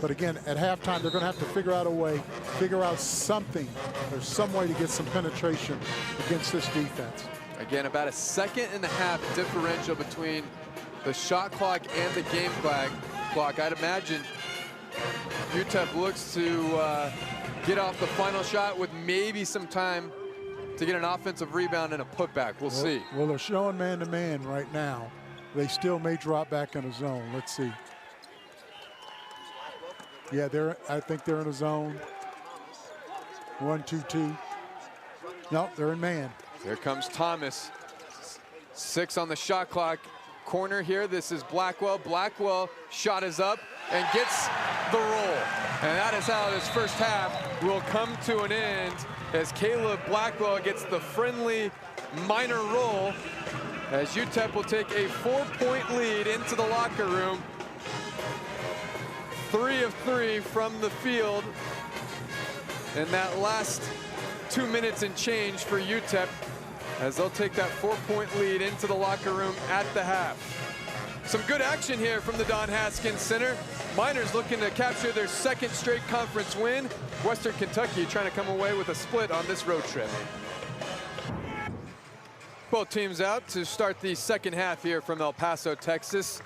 But again, at halftime, they're going to have to figure out a way, figure out something. There's some way to get some penetration against this defense. Again, about a 1.5 differential between the shot clock and the game clock. I'd imagine UTEP looks to get off the final shot with maybe some time to get an offensive rebound and a putback. We'll see. Well, they're showing man-to-man right now. They still may drop back in a zone. Let's see. Yeah, I think they're in a zone. 1-2-2. Nope, they're in man. Here comes Thomas. 6 on the shot clock. Corner here. This is Blackwell. Blackwell shot is up and gets the roll. And that is how this first half will come to an end as Caleb Blackwell gets the friendly Miner roll as UTEP will take a 4-point lead into the locker room. 3 of 3 from the field. And that last 2 minutes and change for UTEP as they'll take that 4-point lead into the locker room at the half. Some good action here from the Don Haskins Center. Miners looking to capture their 2nd straight conference win. Western Kentucky trying to come away with a split on this road trip. Both teams out to start the second half here from El Paso, Texas.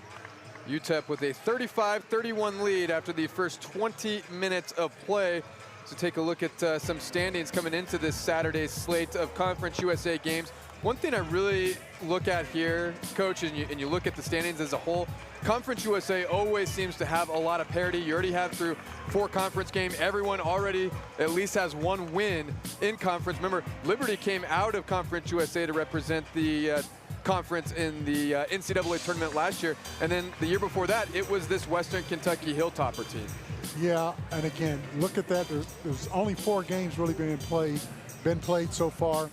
UTEP with a 35-31 lead after the first 20 minutes of play. So take a look at some standings coming into this Saturday's slate of Conference USA games. One thing I really look at here, Coach, and you look at the standings as a whole, Conference USA always seems to have a lot of parity. You already have through 4 conference games. Everyone already at least has 1 win in conference. Remember, Liberty came out of Conference USA to represent the conference in the NCAA tournament last year. And then the year before that, it was this Western Kentucky Hilltopper team. Yeah, and again, look at that. There's only 4 games really been played so far,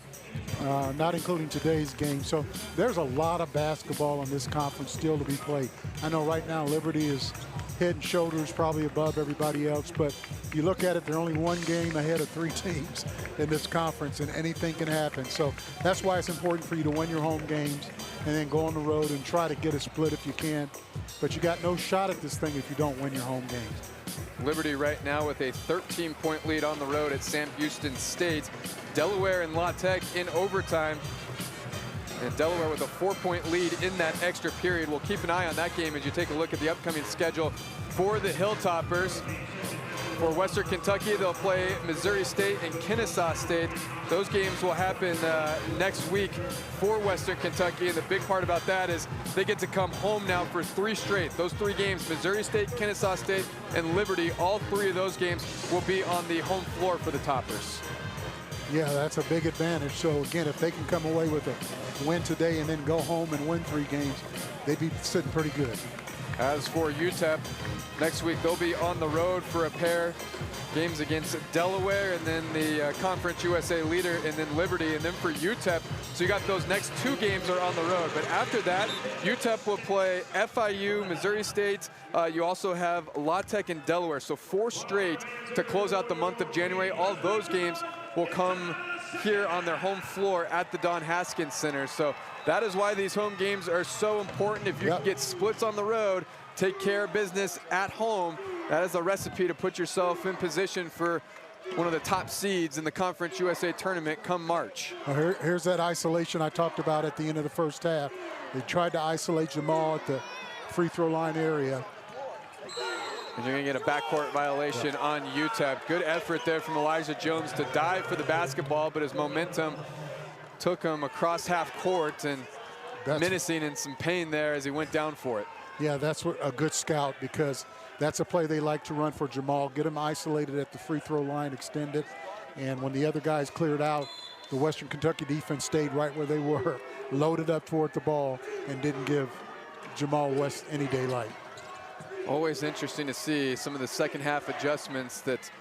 not including today's game. So there's a lot of basketball in this conference still to be played. I know right now Liberty is head and shoulders probably above everybody else, but you look at it, they're only 1 game ahead of 3 teams in this conference, and anything can happen. So that's why it's important for you to win your home games and then go on the road and try to get a split if you can. But you got no shot at this thing if you don't win your home games. Liberty right now with a 13-point lead on the road at Sam Houston State. Delaware and La Tech in overtime. And Delaware with a 4-point lead in that extra period. We'll keep an eye on that game as you take a look at the upcoming schedule for the Hilltoppers. For Western Kentucky, they'll play Missouri State and Kennesaw State. Those games will happen next week for Western Kentucky, and the big part about that is they get to come home now for 3 straight. Those 3 games, Missouri State, Kennesaw State, and Liberty, all 3 of those games will be on the home floor for the Toppers. Yeah, that's a big advantage. So again, if they can come away with a win today and then go home and win 3 games, they'd be sitting pretty good. As for UTEP, next week they'll be on the road for a pair games against Delaware and then the Conference USA leader and then Liberty, and then for UTEP, so you got those next 2 games are on the road. But after that, UTEP will play FIU, Missouri State. You also have La Tech and Delaware, so 4 straight to close out the month of January. All those games will come here on their home floor at the Don Haskins Center. So that is why these home games are so important. If you can get splits on the road, take care of business at home, that is a recipe to put yourself in position for one of the top seeds in the Conference USA tournament come March. Well, here's that isolation I talked about at the end of the first half. They tried to isolate Jamal at the free throw line area. And you're going to get a backcourt violation on UTEP. Good effort there from Elijah Jones to dive for the basketball, but his momentum took him across half court and menacing and some pain there as he went down for it. Yeah, that's what a good scout, because that's a play they like to run for Jamal. Get him isolated at the free throw line, extend it, and when the other guys cleared out, the Western Kentucky defense stayed right where they were, loaded up toward the ball, and didn't give Jamal West any daylight. Always interesting to see some of the second half adjustments that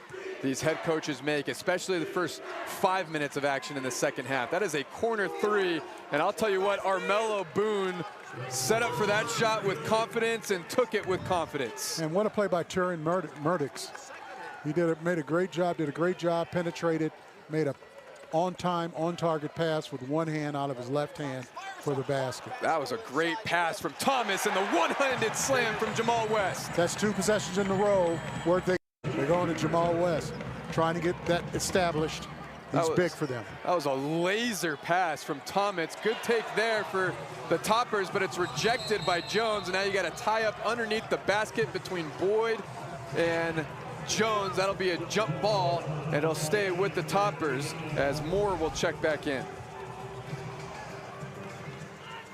these head coaches make, especially the first 5 minutes of action in the second half. That is a corner 3, and I'll tell you what, Armello Boone set up for that shot with confidence and took it with confidence. And what a play by Turin Murdix. He made a great job, penetrated, made a on-time, on-target pass with one hand out of his left hand for the basket. That was a great pass from Thomas and the one-handed slam from Jamal West. That's 2 possessions in a row where they're going to Jamal West, trying to get that established. He's big for them. That was a laser pass from Thomas. Good take there for the Toppers, but it's rejected by Jones, and now you got to tie up underneath the basket between Boyd and Jones. That'll be a jump ball, and it'll stay with the Toppers as Moore will check back in.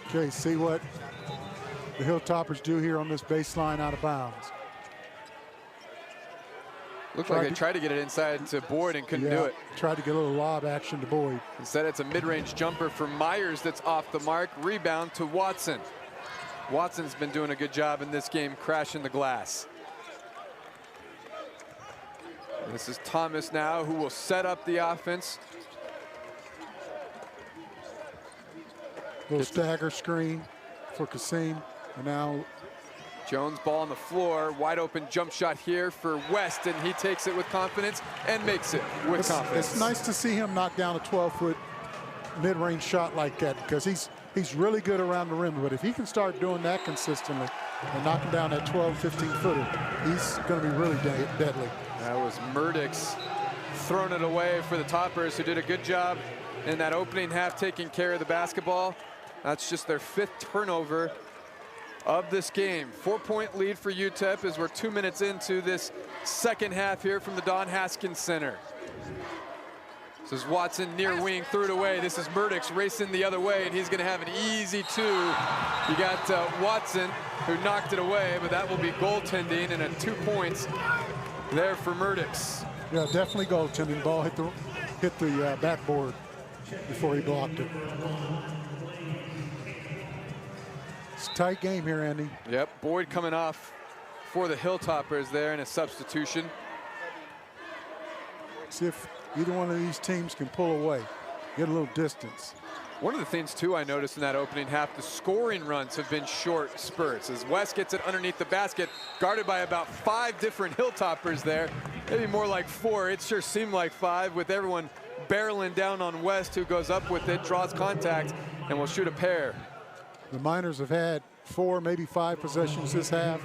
Okay, see what the Hilltoppers do here on this baseline out of bounds. Looked like they tried to get it inside to Boyd and couldn't do it. Tried to get a little lob action to Boyd. Instead, it's a mid-range jumper for Myers that's off the mark. Rebound to Watson. Watson's been doing a good job in this game, crashing the glass. This is Thomas now, who will set up the offense. Little stagger screen for Kasim, and now Jones ball on the floor, wide open jump shot here for West, and he takes it with confidence and makes it with confidence. It's nice to see him knock down a 12-foot mid-range shot like that, because he's really good around the rim, but if he can start doing that consistently and knocking down that 12, 15-footer, he's going to be really deadly. That was Murdix throwing it away for the Toppers, who did a good job in that opening half taking care of the basketball. That's just their 5th turnover of this game. 4-point lead for UTEP as we're 2 minutes into this second half here from the Don Haskins Center. This is Watson near wing, threw it away. This is Murdix racing the other way, and he's going to have an easy 2. You got Watson, who knocked it away, but that will be goaltending, and 2 points there for Murdix. Yeah, definitely goaltending. Ball hit the backboard before he blocked it. It's a tight game here, Andy. Yep, Boyd coming off for the Hilltoppers there in a substitution. See if either one of these teams can pull away, get a little distance. One of the things, too, I noticed in that opening half, the scoring runs have been short spurts. As West gets it underneath the basket, guarded by about 5 different Hilltoppers there. Maybe more like 4. It sure seemed like 5 with everyone barreling down on West, who goes up with it, draws contact, and will shoot a pair. The Miners have had 4, maybe 5 possessions this half,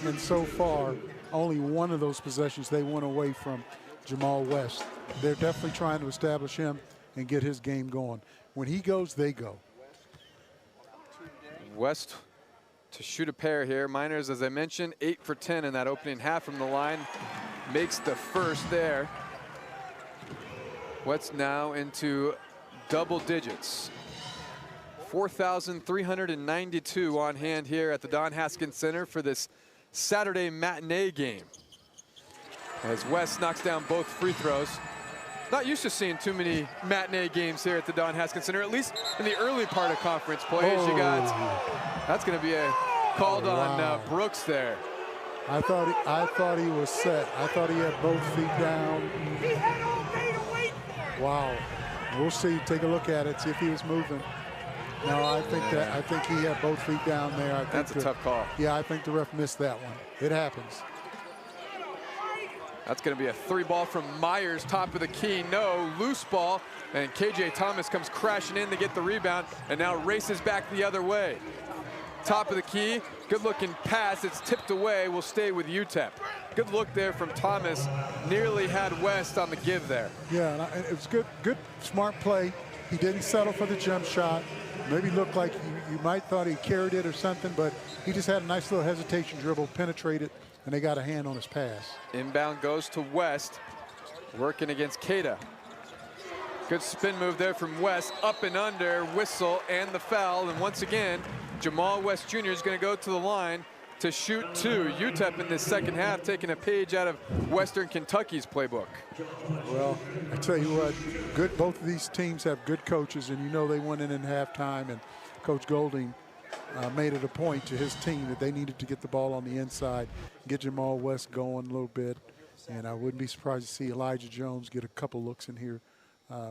and so far, only one of those possessions they went away from Jamal West. They're definitely trying to establish him and get his game going. When he goes, they go. West to shoot a pair here. Miners, as I mentioned, 8 for 10 in that opening half from the line. Makes the first there. West now into double digits. 4,392 on hand here at the Don Haskins Center for this Saturday matinee game. As West knocks down both free throws. Not used to seeing too many matinee games here at the Don Haskins Center, at least in the early part of conference play. As you got, that's going to be a called on Brooks there. I thought he was set. I thought he had both feet down. He had all day to wait for it. Wow. We'll see. Take a look at it. See if he was moving. No, I think he had both feet down there. I think that's a tough call. Yeah, I think the ref missed that one. It happens. That's going to be a 3 ball from Myers, top of the key. No, loose ball. And KJ Thomas comes crashing in to get the rebound and now races back the other way. Top of the key, good looking pass. It's tipped away, will stay with UTEP. Good look there from Thomas. Nearly had West on the give there. Yeah, and it was good, smart play. He didn't settle for the jump shot. Maybe looked like you might thought he carried it or something, but he just had a nice little hesitation dribble, penetrated, and they got a hand on his pass. Inbound goes to West, working against Keita. Good spin move there from West, up and under, whistle, and the foul. And once again, Jamal West Jr. is going to go to the line to shoot 2. UTEP in this second half taking a page out of Western Kentucky's playbook. Well, I tell you what, both of these teams have good coaches, and you know they went in halftime, and Coach Golding made it a point to his team that they needed to get the ball on the inside, get Jamal West going a little bit. And I wouldn't be surprised to see Elijah Jones get a couple looks in here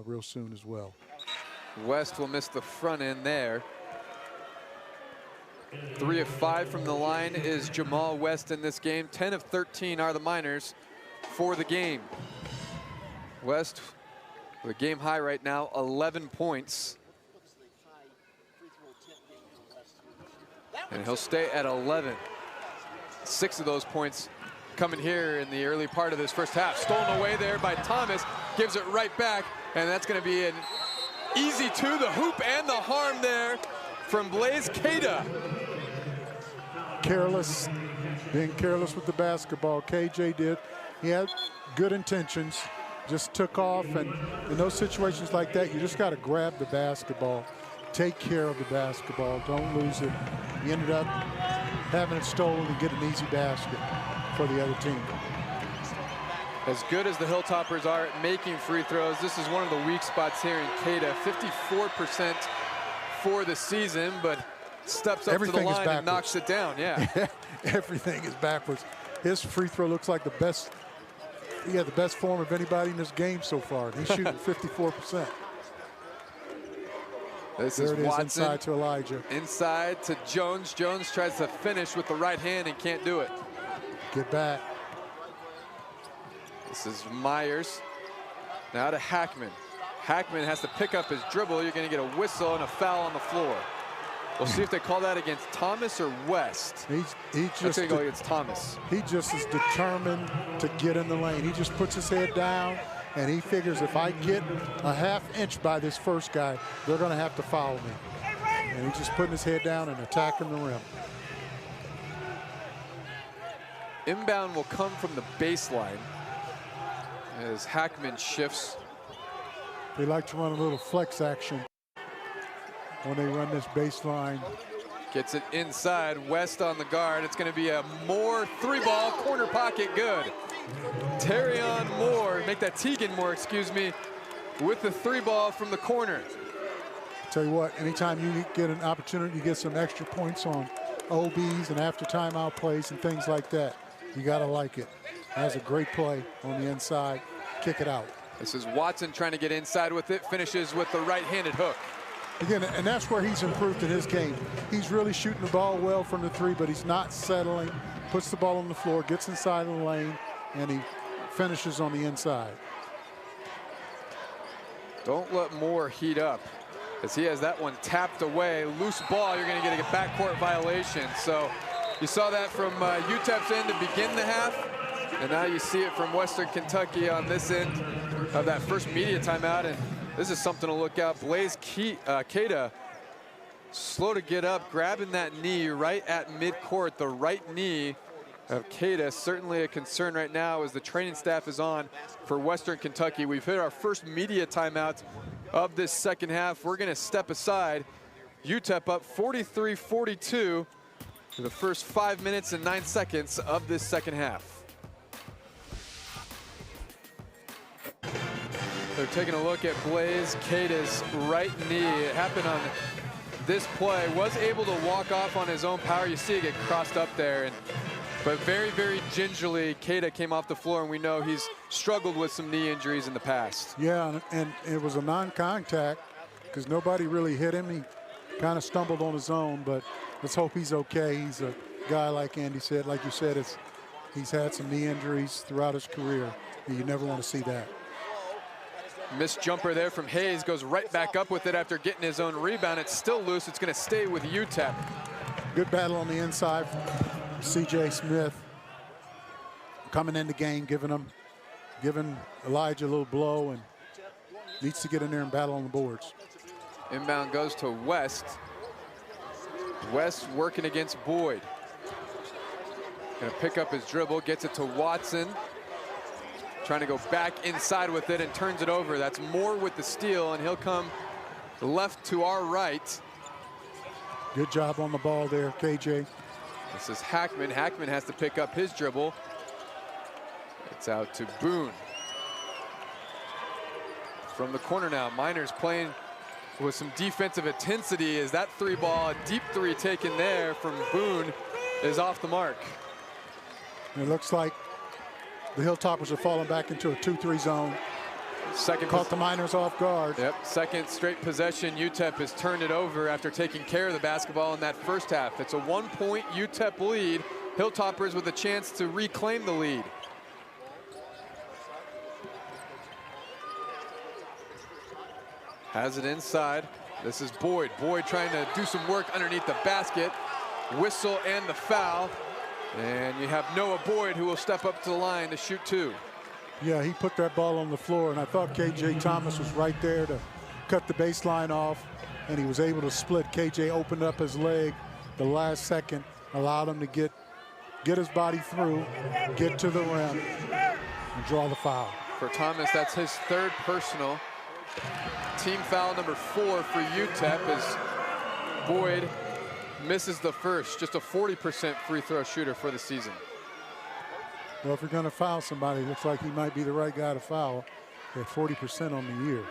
real soon as well. West will miss the front end there. 3 of 5 from the line is Jamal West in this game. 10 of 13 are the Miners for the game. West with a game high right now, 11 points. And he'll stay at 11. 6 of those points coming here in the early part of this first half. Stolen away there by Thomas, gives it right back, and that's going to be an easy 2. The hoop and the harm there from Blaze Keita. Careless, being careless with the basketball. KJ did. He had good intentions, just took off, and in those situations like that, you just got to grab the basketball, take care of the basketball, don't lose it. He ended up having it stolen and get an easy basket for the other team. As good as the Hilltoppers are at making free throws, this is one of the weak spots here in Keita. 54% for the season, but steps up to the line and knocks it down. Yeah. Everything is backwards. His free throw looks like the best. He had the best form of anybody in this game so far. He's shooting 54%. This there is it is, Watson. inside to Elijah. Inside to Jones. Jones tries to finish with the right hand and can't do it. Get back. This is Myers. Now to Hackman. Hackman has to pick up his dribble. You're going to get a whistle and a foul on the floor. We'll see if they call that against Thomas or West. He's just going to go against Thomas. He just is determined to get in the lane. He just puts his head down, and he figures if I get a ½ inch by this first guy, they're going to have to foul me. And he's just putting his head down and attacking the rim. Inbound will come from the baseline as Hackman shifts. They like to run a little flex action when they run this baseline. Gets it inside, West on the guard. It's going to be a Moore 3-ball, corner pocket, good. Terrion Moore, make that Teagan Moore, excuse me, with the 3-ball from the corner. Tell you what, anytime you get an opportunity to get some extra points on OBs and after timeout plays and things like that. You got to like it. That's a great play on the inside. Kick it out. This is Watson trying to get inside with it, finishes with the right-handed hook. Again, and that's where he's improved in his game. He's really shooting the ball well from the three, but he's not settling. Puts the ball on the floor, gets inside the lane, and he finishes on the inside. Don't let Moore heat up, as he has that one tapped away. Loose ball, you're going to get a backcourt violation. So you saw that from UTEP's end to begin the half, and now you see it from Western Kentucky on this end of that first media timeout. And this is something to look out. Blaze Keita, slow to get up, grabbing that knee right at midcourt. The right knee of Keita, certainly a concern right now as the training staff is on for Western Kentucky. We've hit our first media timeout of this second half. We're going to step aside. UTEP up 43-42 for the first 5 minutes and 9 seconds of this second half. They're taking a look at Blaze Keita's right knee. It happened on this play. Was able to walk off on his own power. You see it get crossed up there. But very, very gingerly, Keita came off the floor, and we know he's struggled with some knee injuries in the past. Yeah, and it was a non-contact because nobody really hit him. He kind of stumbled on his own, but let's hope he's okay. He's a guy, like Andy said, like you said, he's had some knee injuries throughout his career, and you never want to see that. Missed jumper there from Hayes, goes right back up with it after getting his own rebound. It's still loose. It's going to stay with UTEP. Good battle on the inside. C.J. Smith coming in the game, giving Elijah a little blow, and needs to get in there and battle on the boards. Inbound goes to West. West working against Boyd. Gonna pick up his dribble, gets it to Watson. Trying to go back inside with it and turns it over. That's Moore with the steal, and he'll come left to our right. Good job on the ball there, KJ. This is Hackman. Hackman has to pick up his dribble. It's out to Boone. From the corner now, Miners playing with some defensive intensity as that three ball, a deep three taken there from Boone, is off the mark. It looks like the Hilltoppers are falling back into a 2-3 zone. Caught the Miners off guard. Yep, second straight possession. UTEP has turned it over after taking care of the basketball in that first half. It's a 1-point UTEP lead. Hilltoppers with a chance to reclaim the lead. Has it inside. This is Boyd. Boyd trying to do some work underneath the basket. Whistle and the foul. And you have Noah Boyd, who will step up to the line to shoot two. Yeah, he put that ball on the floor, and I thought KJ Thomas was right there to cut the baseline off, and he was able to split. KJ opened up his leg the last second, allowed him to get his body through, get to the rim, and draw the foul. For Thomas, that's his third personal. Team foul number 4 for UTEP as Boyd misses the first. Just a 40% free throw shooter for the season. Well, if you're going to foul somebody, it looks like he might be the right guy to foul at 40% on the year.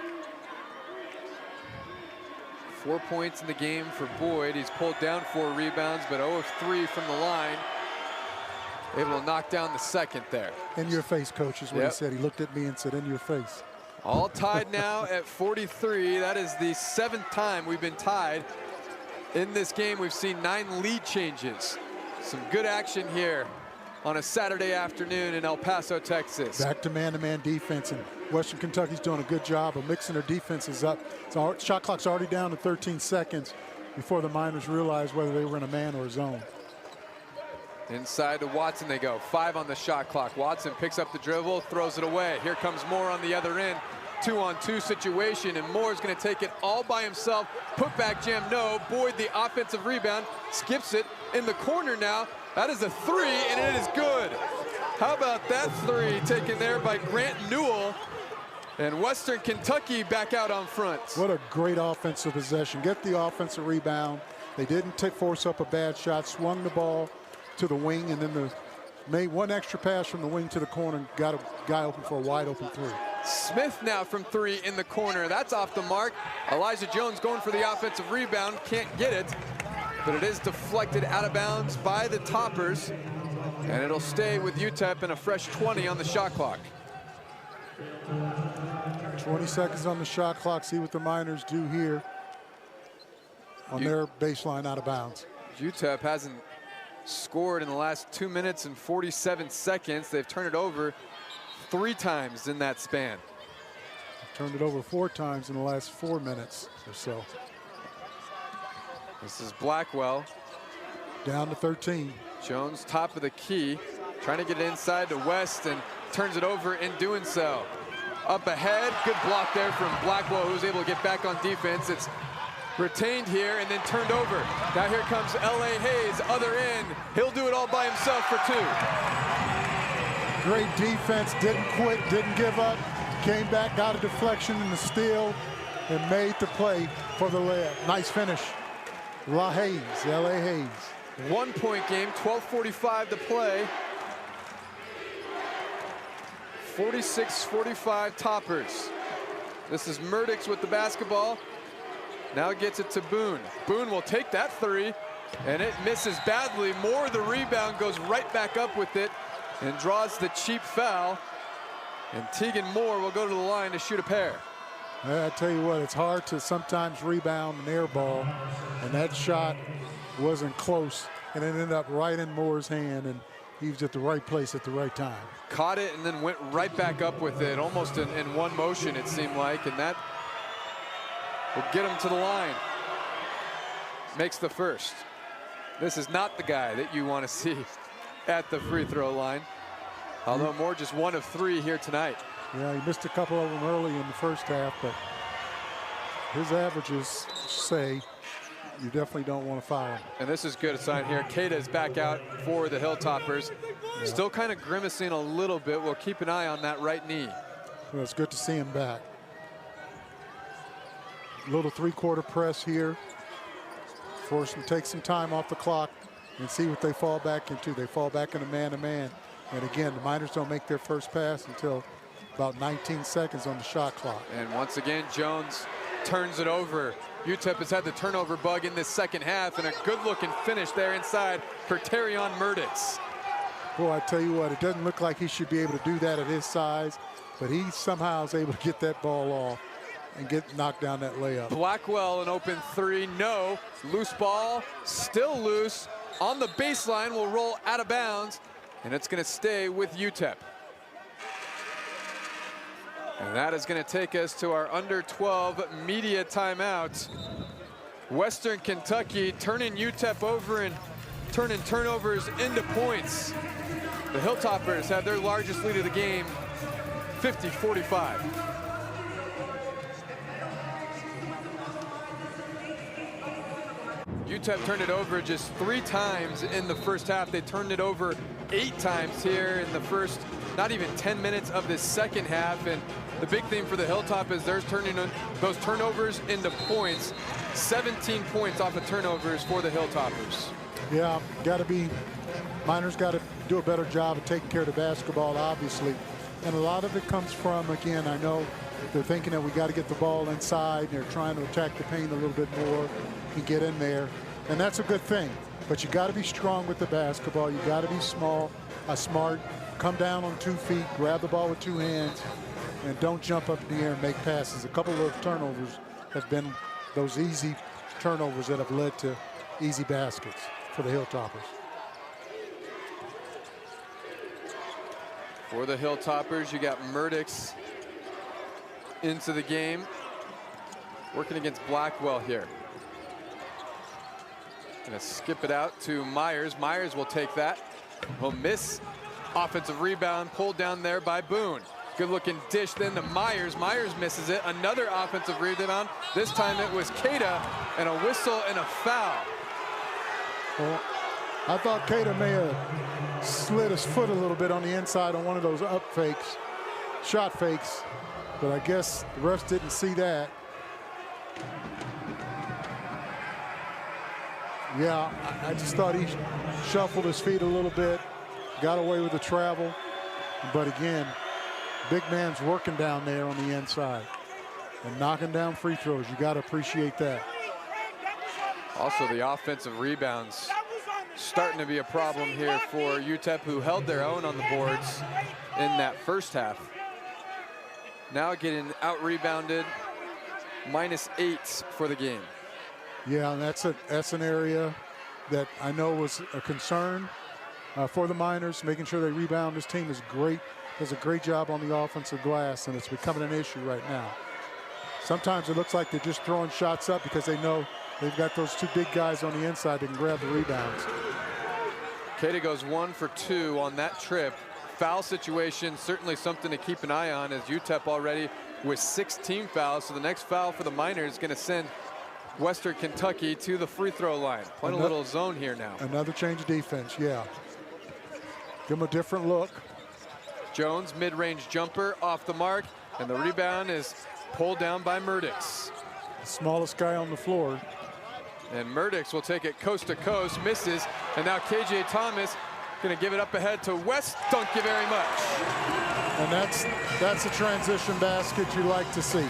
4 points in the game for Boyd. He's pulled down 4 rebounds, but 0 of 3 from the line. Able to knock down the second there. In your face, coach, is what he said. He looked at me and said, in your face. All tied now at 43. That is the 7th time we've been tied. In this game, we've seen 9 lead changes. Some good action here on a Saturday afternoon in El Paso, Texas. Back to man-to-man defense, and Western Kentucky's doing a good job of mixing their defenses up. So shot clock's already down to 13 seconds before the Miners realized whether they were in a man or a zone. Inside to Watson they go. 5 on the shot clock. Watson picks up the dribble, throws it away. Here comes Moore on the other end. 2-on-2 situation, and Moore's going to take it all by himself. Put back jam, no. Boyd, the offensive rebound, skips it in the corner now. That is a 3, and it is good. How about that 3 taken there by Grant Newell? And Western Kentucky back out on front. What a great offensive possession. Get the offensive rebound. They didn't force up a bad shot, swung the ball to the wing, and then made one extra pass from the wing to the corner and got a guy open for a wide open 3. Smith now from 3 in the corner. That's off the mark. Elijah Jones going for the offensive rebound. Can't get it. but it is deflected out of bounds by the Toppers, and it'll stay with UTEP and a fresh 20 on the shot clock. 20 seconds on the shot clock. See what the Miners do here on their baseline out of bounds. UTEP hasn't scored in the last 2 minutes and 47 seconds. They've turned it over 3 times in that span. Turned it over 4 times in the last 4 minutes or so. This is Blackwell. Down to 13. Jones, top of the key, trying to get it inside to West and turns it over in doing so. Up ahead, good block there from Blackwell, who's able to get back on defense. It's retained here and then turned over. Now here comes L.A. Hayes, other end. He'll do it all by himself for 2. Great defense, didn't quit, didn't give up. Came back, got a deflection and a steal, and made the play for the layup. Nice finish. L.A. Hayes. 1-point game, 12:45 to play. 46-45 Toppers. This is Murdix with the basketball. Now gets it to Boone. Boone will take that 3, and it misses badly. Moore, the rebound, goes right back up with it and draws the cheap foul. And Tegan Moore will go to the line to shoot a pair. I tell you what, it's hard to sometimes rebound an air ball, and that shot wasn't close, and it ended up right in Moore's hand, and he was at the right place at the right time. Caught it and then went right back up with it, almost in one motion, it seemed like, and that will get him to the line. Makes the first. This is not the guy that you want to see at the free throw line. Although Moore just 1 of 3 here tonight. Yeah, he missed a couple of them early in the first half, but his averages say you definitely don't want to foul him. And this is good sign here. Keita is back out for the Hilltoppers. Yeah. Still kind of grimacing a little bit. We'll keep an eye on that right knee. Well, it's good to see him back. Little 3-quarter press here. Force them to take some time off the clock and see what they fall back into. They fall back into man-to-man. And again, the Miners don't make their first pass until about 19 seconds on the shot clock. And once again, Jones turns it over. UTEP has had the turnover bug in this second half, and a good-looking finish there inside for Terrion Murdix. Boy, I tell you what, it doesn't look like he should be able to do that at his size, but he somehow is able to get that ball off and get knocked down that layup. Blackwell an open 3, no. Loose ball, still loose. On the baseline, will roll out of bounds, and it's going to stay with UTEP. And that is going to take us to our under 12 media timeout. Western Kentucky turning UTEP over and turning turnovers into points. The Hilltoppers have their largest lead of the game, 50-45. UTEP turned it over just 3 times in the first half. They turned it over 8 times here in the first, not even 10 minutes of this second half. And the big thing for the Hilltop is they're turning those turnovers into points. 17 points off of turnovers for the Hilltoppers. Yeah, Miners got to do a better job of taking care of the basketball, obviously. And a lot of it comes from, again, I know they're thinking that we got to get the ball inside, and they're trying to attack the paint a little bit more and get in there. And that's a good thing. But you got to be strong with the basketball. You got to be smart, come down on 2 feet, grab the ball with 2 hands, and don't jump up in the air and make passes. A couple of turnovers have been those easy turnovers that have led to easy baskets for the Hilltoppers. For the Hilltoppers, you got Murdix into the game, working against Blackwell here. Gonna skip it out to Myers. Myers will take that. Will miss. Offensive rebound pulled down there by Boone. Good looking dish then to Myers. Myers misses it. Another offensive rebound. This time it was Keita, and a whistle and a foul. Well, I thought Keita may have slid his foot a little bit on the inside on one of those up fakes, shot fakes, but I guess the refs didn't see that. Yeah, I just thought he shuffled his feet a little bit, got away with the travel. But again, big man's working down there on the inside and knocking down free throws. You got to appreciate that. Also, the offensive rebounds starting to be a problem here for UTEP, who held their own on the boards in that first half. Now getting out-rebounded, -8 for the game. Yeah, and that's an area that I know was a concern for the Miners, making sure they rebound. This team is great, does a great job on the offensive glass, and it's becoming an issue right now. Sometimes it looks like they're just throwing shots up because they know they've got those two big guys on the inside that can grab the rebounds. Cada goes 1 for 2 on that trip. Foul situation, certainly something to keep an eye on, as UTEP already with 16 fouls. So the next foul for the Miners is going to send Western Kentucky to the free throw line. Playing a little zone here now. Another change of defense, yeah. Give them a different look. Jones, mid-range jumper off the mark, and the rebound is pulled down by Murdix. Smallest guy on the floor. And Murdix will take it coast to coast, misses, and now KJ Thomas going to give it up ahead to West. Thank you very much. And that's a transition basket you like to see.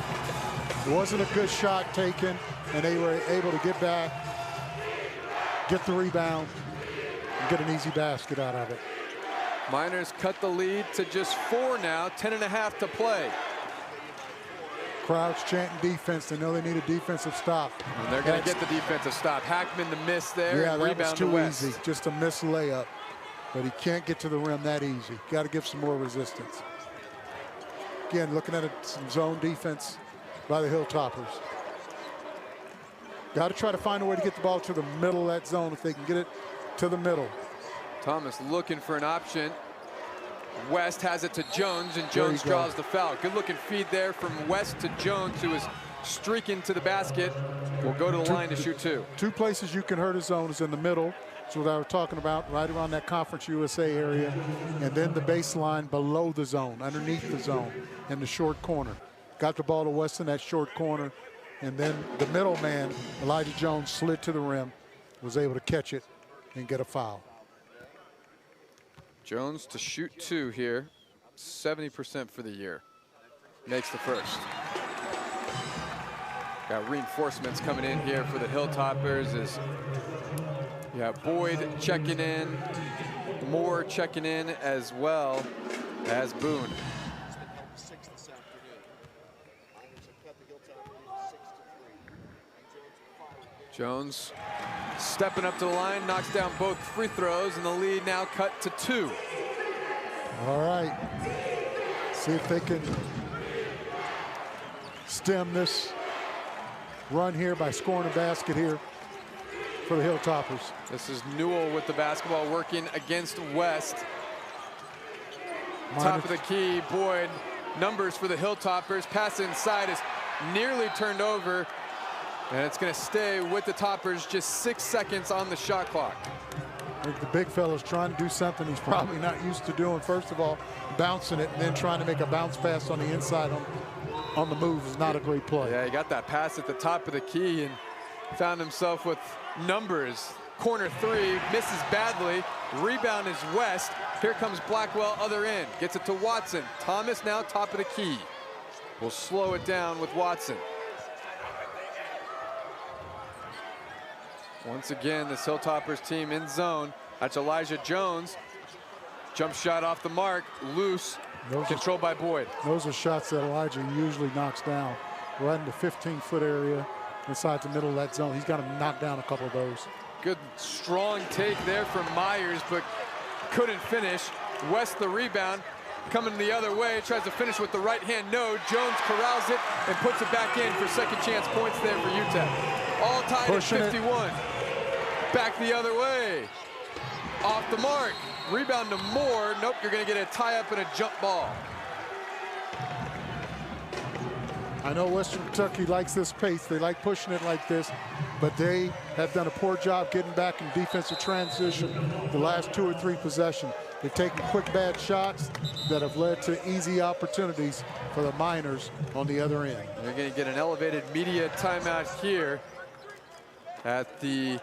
It wasn't a good shot taken, and they were able to get back, get the rebound, and get an easy basket out of it. Miners cut the lead to just 4 now, 10.5 to play. Crowd's chanting defense. They know they need a defensive stop. And they're going to get the defensive stop. Hackman the miss there. Yeah, and that rebound was too to West. easy. Just a missed layup. But he can't get to the rim that easy. Got to give some more resistance. Again, looking at some zone defense by the Hilltoppers. Got to try to find a way to get the ball to the middle of that zone if they can get it to the middle. Thomas looking for an option. West has it to Jones, and Jones draws the foul. Good looking feed there from West to Jones, who is streaking to the basket. Will go to the line to shoot 2. 2 places you can hurt a zone is in the middle. That's what I was talking about, right around that Conference USA area. And then the baseline below the zone, underneath the zone, in the short corner. Got the ball to West in that short corner. And then the middle man, Elijah Jones, slid to the rim, was able to catch it and get a foul. Jones to shoot 2 here, 70% for the year. Makes the first. Got reinforcements coming in here for the Hilltoppers as you have Boyd checking in, Moore checking in, as well as Boone. Jones stepping up to the line, knocks down both free throws, and the lead now cut to 2. All right. See if they can stem this run here by scoring a basket here for the Hilltoppers. This is Newell with the basketball working against West. Top of the key, Boyd. Numbers for the Hilltoppers. Pass inside is nearly turned over. And it's going to stay with the Toppers, just 6 seconds on the shot clock. I think the big fella's trying to do something he's probably not used to doing. First of all, bouncing it and then trying to make a bounce pass on the inside on the move is not a great play. Yeah, he got that pass at the top of the key and found himself with numbers. Corner 3, misses badly. Rebound is West. Here comes Blackwell, other end. Gets it to Watson. Thomas now top of the key. Will slow it down with Watson. Once again, this Hilltoppers team in zone. That's Elijah Jones. Jump shot off the mark, loose, controlled by Boyd. Those are shots that Elijah usually knocks down. Right in the 15-foot area inside the middle of that zone. He's got to knock down a couple of those. Good, strong take there from Myers, but couldn't finish. West the rebound, coming the other way, tries to finish with the right hand. No, Jones corrals it and puts it back in for second chance points there for UTEP. All tied at 51. Back the other way. Off the mark. Rebound to Moore. Nope, you're going to get a tie-up and a jump ball. I know Western Kentucky likes this pace. They like pushing it like this, but they have done a poor job getting back in defensive transition the last 2 or 3 possessions. They've taken quick bad shots that have led to easy opportunities for the Miners on the other end. They're going to get an elevated media timeout here at the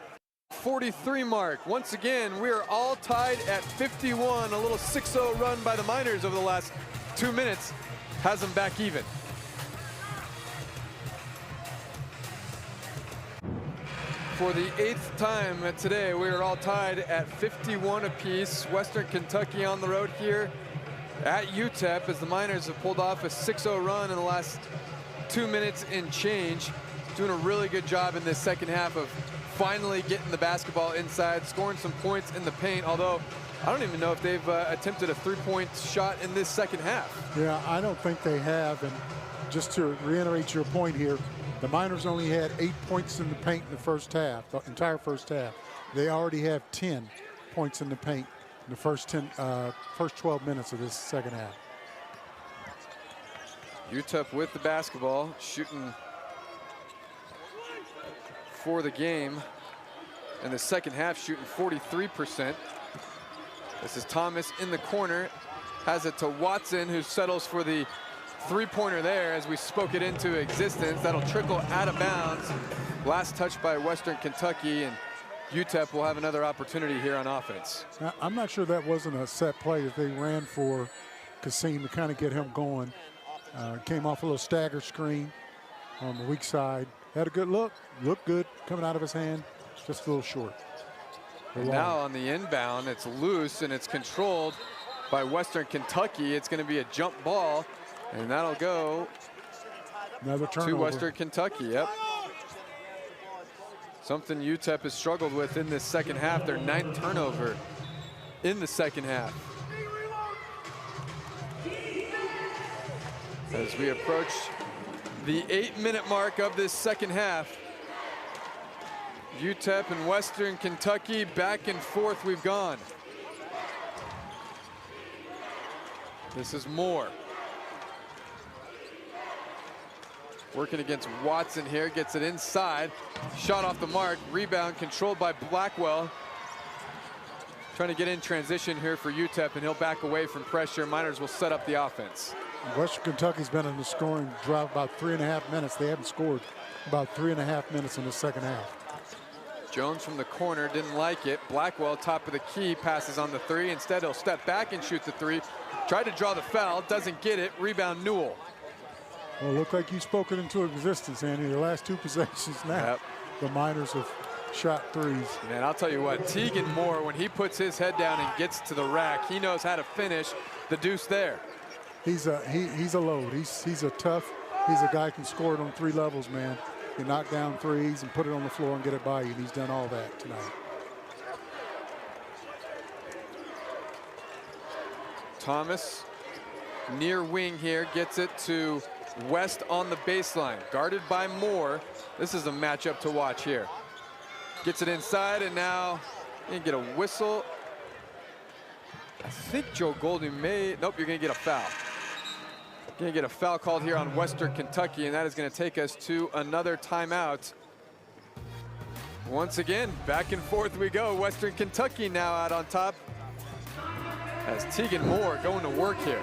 43 mark. Once again, we are all tied at 51. A little 6-0 run by the Miners over the last 2 minutes has them back even. For the 8th time today, we are all tied at 51 apiece. Western Kentucky on the road here at UTEP as the Miners have pulled off a 6-0 run in the last 2 minutes and change. Doing a really good job in this second half of finally getting the basketball inside, scoring some points in the paint, although I don't even know if they've attempted a three-point shot in this second half. Yeah, I don't think they have. And just to reiterate your point here, the Miners only had 8 points in the paint in the first half, the entire first half. They already have 10 points in the paint in the first 12 minutes of this second half. UTEP with the basketball, shooting for the game. In the second half, shooting 43%. This is Thomas in the corner, has it to Watson, who settles for the three-pointer there as we spoke it into existence. That'll trickle out of bounds. Last touch by Western Kentucky, and UTEP will have another opportunity here on offense. Now, I'm not sure that wasn't a set play that they ran for Kasim to kind of get him going. Came off a little stagger screen on the weak side. Had a good look, looked good coming out of his hand, just a little short. And now on the inbound, it's loose and it's controlled by Western Kentucky. It's going to be a jump ball, and that'll go another turnover to Western Kentucky. Yep. Something UTEP has struggled with in this second half. Their 9th turnover in the second half. As we approach the 8-minute mark of this second half, UTEP and Western Kentucky back and forth we've gone. This is Moore. Working against Watson here, gets it inside. Shot off the mark, rebound controlled by Blackwell. Trying to get in transition here for UTEP, and he'll back away from pressure. Miners will set up the offense. Western Kentucky's been in the scoring drought about 3.5 minutes. They haven't scored about 3.5 minutes in the second half. Jones from the corner, didn't like it. Blackwell, top of the key, passes on the three. Instead, he'll step back and shoot the three. Tried to draw the foul, doesn't get it. Rebound, Newell. Well, look like you've spoken into existence, Andy. The last 2 possessions now, Yep. The Miners have shot threes. Man, I'll tell you what, Tegan Moore, when he puts his head down and gets to the rack, he knows how to finish the deuce there. He's a load. He's a tough. He's a guy who can score it on 3 levels, man. He knock down threes and put it on the floor and get it by you. And he's done all that tonight. Thomas, near wing here, gets it to West on the baseline, guarded by Moore. This is a matchup to watch here. Gets it inside, and now you get a whistle. I think Joe Golding may, nope, you're gonna get a foul. Gonna get a foul called here on Western Kentucky, and that is gonna take us to another timeout. Once again, back and forth we go. Western Kentucky now out on top as Tegan Moore going to work here.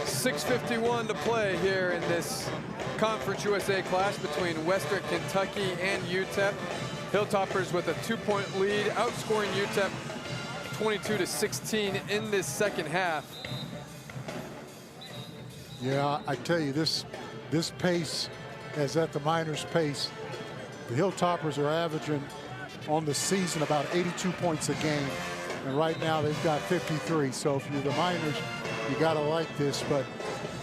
6:51 to play here in this Conference USA clash between Western Kentucky and UTEP. Hilltoppers with a 2-point lead, outscoring UTEP 22-16 in this second half. Yeah, I tell you, this pace is at the Miners' pace. The Hilltoppers are averaging on the season about 82 points a game, and right now they've got 53. So if you're the Miners, you gotta like this, but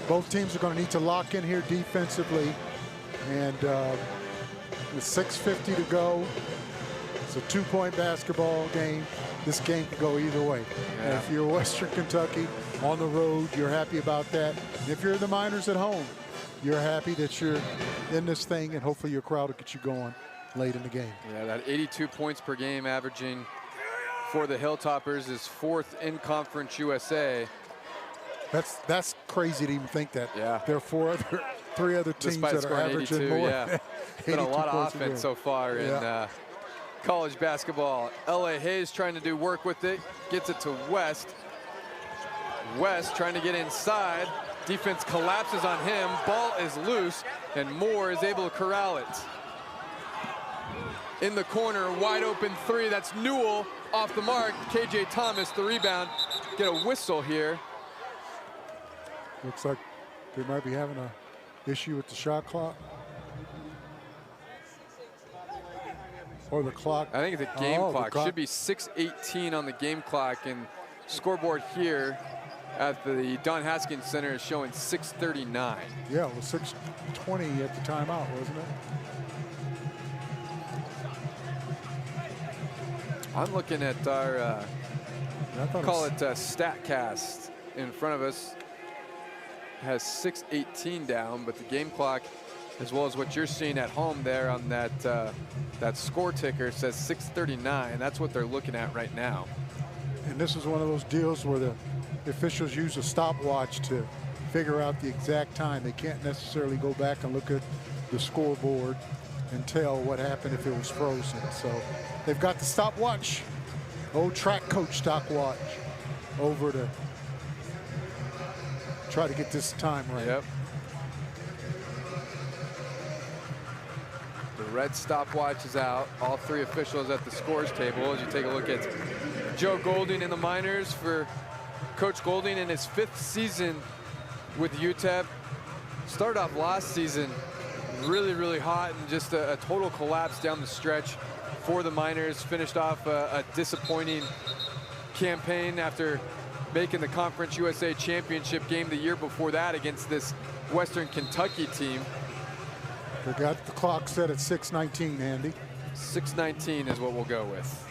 both teams are gonna need to lock in here defensively, and with 6:50 to go, it's a 2-point basketball game. This game can go either way. Yeah. And if you're Western Kentucky on the road, you're happy about that. And if you're the Miners at home, you're happy that you're in this thing, and hopefully your crowd will get you going late in the game. Yeah, that 82 points per game averaging for the Hilltoppers is 4th in Conference USA. That's crazy to even think that. Yeah. There are 3 other teams Despite that are scoring averaging 82, more. yeah. Been a lot of points a offense game. so far in college basketball. L.A. Hayes trying to do work with it, gets it to West. West trying to get inside. Defense collapses on him. Ball is loose, and Moore is able to corral it. In the corner, wide open 3. That's Newell off the mark. KJ Thomas, the rebound. Get a whistle here. Looks like they might be having an issue with the shot clock. Or the clock. I think the game Oh, clock should be 6:18 on the game clock, and scoreboard here at the Don Haskins Center is showing 6:39. Yeah, it was 6:20 at the timeout, wasn't it? I'm looking at our call it StatCast in front of us. It has 6:18 down, but the game clock, as well as what you're seeing at home there on that that score ticker, says 6:39. That's what they're looking at right now. And this is one of those deals where the officials use a stopwatch to figure out the exact time. They can't necessarily go back and look at the scoreboard and tell what happened if it was frozen. So they've got the stopwatch, old track coach stopwatch, over to try to get this time right. Yep. The red stopwatch is out. All three officials at the scores table as you take a look at Joe Golding in the minors. For Coach Golding in his 5th season with UTEP. Started off last season really hot and just a total collapse down the stretch for the minors. Finished off a disappointing campaign after making the Conference USA Championship game the year before that against this Western Kentucky team. They got the clock set at 6:19, Andy. 6:19 is what we'll go with.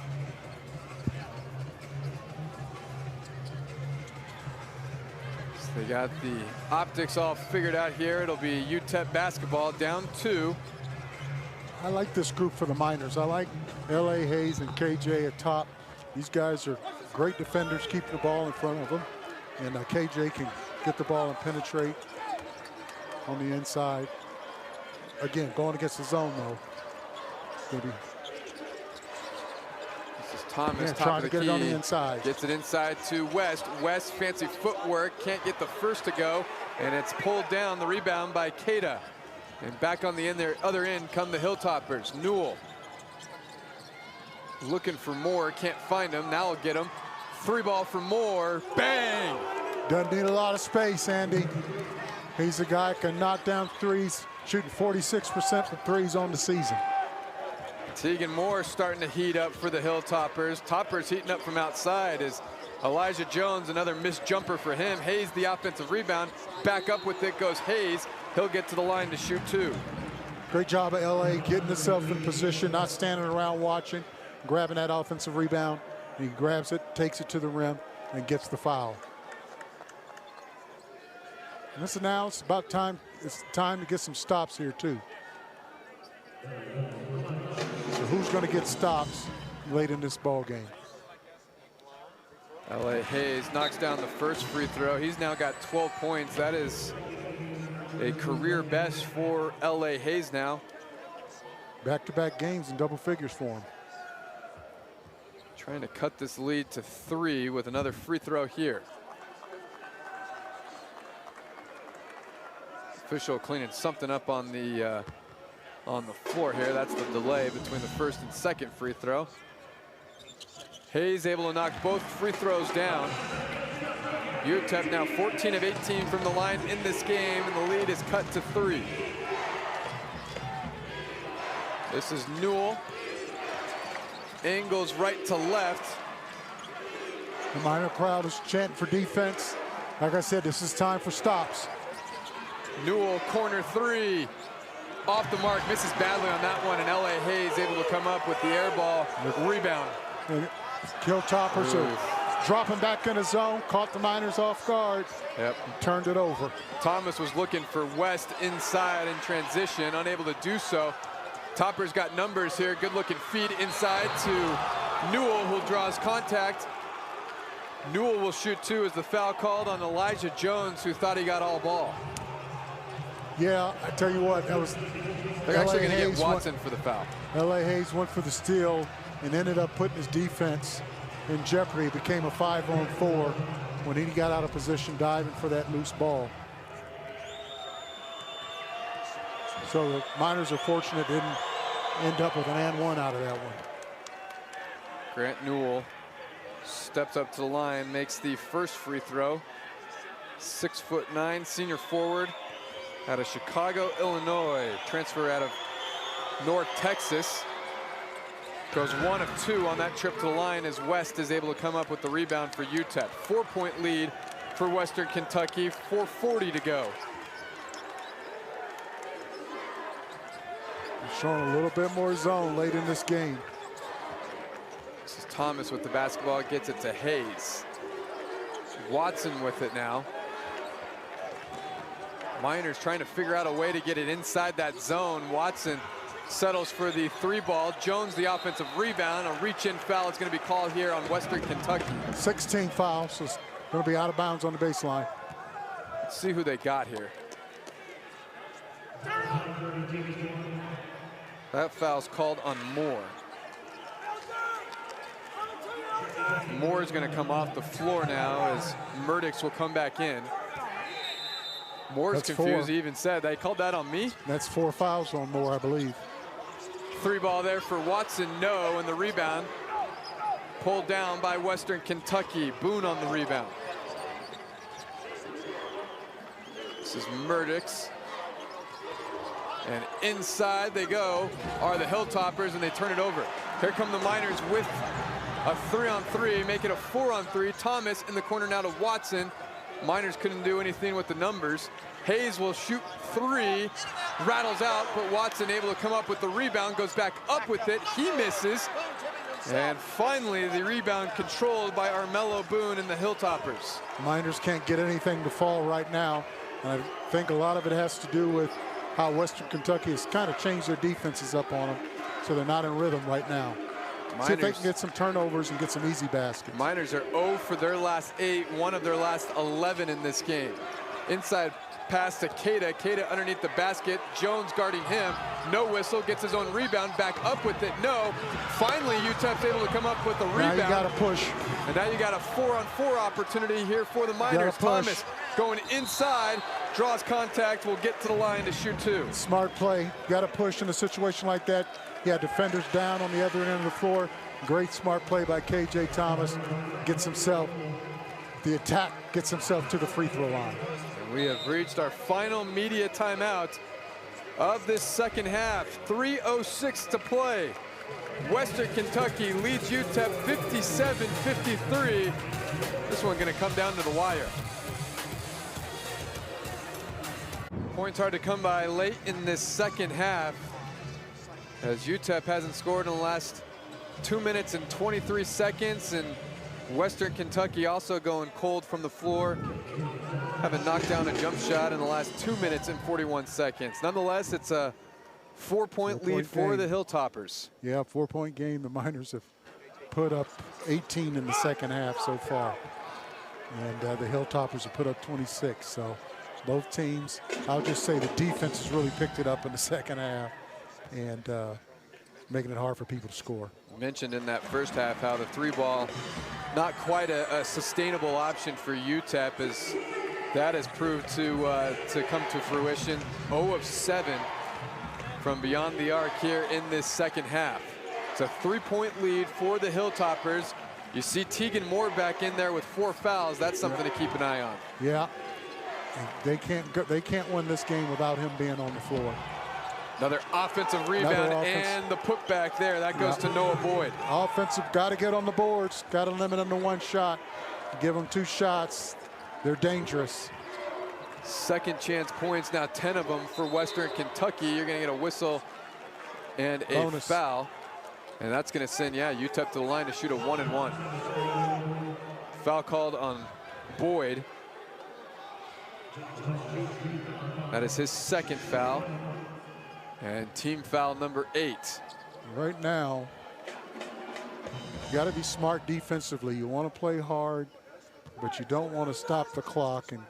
So they got the optics all figured out here. It'll be UTEP basketball down 2. I like this group for the minors. I like L.A. Hayes and KJ at top. These guys are great defenders, keeping the ball in front of them. And KJ can get the ball and penetrate on the inside. Again, going against the zone, though. Maybe. This is Thomas, top trying of the to get key. it on the inside. Gets it inside to West. West, fancy footwork, can't get the first to go, and it's pulled down. The rebound by Keita. And back on the other end come the Hilltoppers. Newell looking for Moore, can't find him. Now he'll get him. 3-ball for Moore. Bang! Doesn't need a lot of space, Andy. He's a guy who can knock down threes, shooting 46% from threes on the season. Tegan Moore starting to heat up for the Hilltoppers. Toppers heating up from outside as Elijah Jones, another missed jumper for him. Hayes, the offensive rebound. Back up with it goes Hayes. He'll get to the line to shoot 2. Great job of LA getting himself in position, not standing around watching, grabbing that offensive rebound. He grabs it, takes it to the rim, and gets the foul. And this is now, it's about time. It's time to get some stops here too. So who's going to get stops late in this ball game? L.A. Hayes knocks down the first free throw. He's now got 12 points. That is a career best for L.A. Hayes now. Back-to-back games in double figures for him. Trying to cut this lead to 3 with another free throw here. Official cleaning something up on the floor here. That's the delay between the first and second free throw. Hayes able to knock both free throws down. UTEP now 14 of 18 from the line in this game, and the lead is cut to 3. This is Newell. Angles right to left. The minor crowd is chanting for defense. Like I said, this is time for stops. Newell, corner 3. Off the mark, misses badly on that one, and L.A. Hayes able to come up with the air ball rebound. Hilltoppers are dropping back in the zone, caught the minors off guard. Yep. Turned it over. Thomas was looking for West inside in transition, unable to do so. Toppers got numbers here. Good looking feed inside to Newell, who draws contact. Newell will shoot 2 as the foul called on Elijah Jones, who thought he got all ball. Yeah, I tell you what, that was. They're actually going to get Watson for the foul. L.A. Hayes went for the steal and ended up putting his defense in jeopardy. It became a 5-on-4 when he got out of position diving for that loose ball. So the Miners are fortunate didn't end up with an and one out of that one. Grant Newell steps up to the line, makes the first free throw. 6'9", senior forward out of Chicago, Illinois. Transfer out of North Texas. Goes 1 of 2 on that trip to the line as West is able to come up with the rebound for UTEP. 4-point lead for Western Kentucky, 4:40 to go. Showing a little bit more zone late in this game. This is Thomas with the basketball, gets it to Hayes. Watson with it now. Miners trying to figure out a way to get it inside that zone. Watson settles for the 3 ball. Jones the offensive rebound. A reach-in foul is going to be called here on Western Kentucky. 16 fouls, so it's going to be out of bounds on the baseline. Let's see who they got here. That foul's called on Moore. Moore is going to come off the floor now as Murdix will come back in. Moore's confused. He even said, they called that on me? That's 4 fouls on Moore, I believe. 3 ball there for Watson, no, and the rebound pulled down by Western Kentucky. Boone on the rebound. This is Murdix. And inside they go are the Hilltoppers, and they turn it over. Here come the Miners with a 3-on-3, make it a 4-on-3. Thomas in the corner now to Watson. Miners couldn't do anything with the numbers. Hayes will shoot 3, rattles out, but Watson able to come up with the rebound, goes back up with it. He misses. And finally, the rebound controlled by Armello Boone and the Hilltoppers. Miners can't get anything to fall right now. And I think a lot of it has to do with how Western Kentucky has kind of changed their defenses up on them, so they're not in rhythm right now. See if they can get some turnovers and get some easy baskets. Miners are 0 for their last 8, 1 of their last 11 in this game. Inside pass to Keita. Keita underneath the basket. Jones guarding him. No whistle. Gets his own rebound. Back up with it. No. Finally, UTEP's able to come up with a rebound. Now you got to push. And now you got a 4-on-4 opportunity here for the Miners. Thomas going inside. Draws contact. Will get to the line to shoot 2. Smart play. You got to push in a situation like that. He had defenders down on the other end of the floor. Great smart play by KJ Thomas. Gets himself the attack, gets himself to the free throw line. And we have reached our final media timeout of this second half. 3:06 to play. Western Kentucky leads UTEP 57-53. This one going to come down to the wire. Points hard to come by late in this second half, as UTEP hasn't scored in the last 2 minutes and 23 seconds, and Western Kentucky also going cold from the floor. Haven't knocked down a jump shot in the last 2 minutes and 41 seconds. Nonetheless, it's a 4-point lead for the Hilltoppers. Yeah, 4-point game. The Miners have put up 18 in the second half so far. And the Hilltoppers have put up 26. So both teams, I'll just say the defense has really picked it up in the second half and making it hard for people to score. Mentioned in that first half how the 3-ball not quite a sustainable option for UTEP, as that has proved to come to fruition. 0 of 7 from beyond the arc here in this second half. It's a 3-point lead for the Hilltoppers. You see Tegan Moore back in there with 4 fouls. That's something to keep an eye on. Yeah, they can't win this game without him being on the floor. Another offensive rebound and the putback there. That goes to Noah Boyd. Offensive, got to get on the boards. Got to limit them to 1 shot. Give them 2 shots. They're dangerous. Second chance points, now 10 of them for Western Kentucky. You're going to get a whistle and a foul. And that's going to send, UTEP to the line to shoot a 1-and-1. Foul called on Boyd. That is his second foul. And team foul number 8. Right now, you got to be smart defensively. You want to play hard, but you don't want to stop the clock and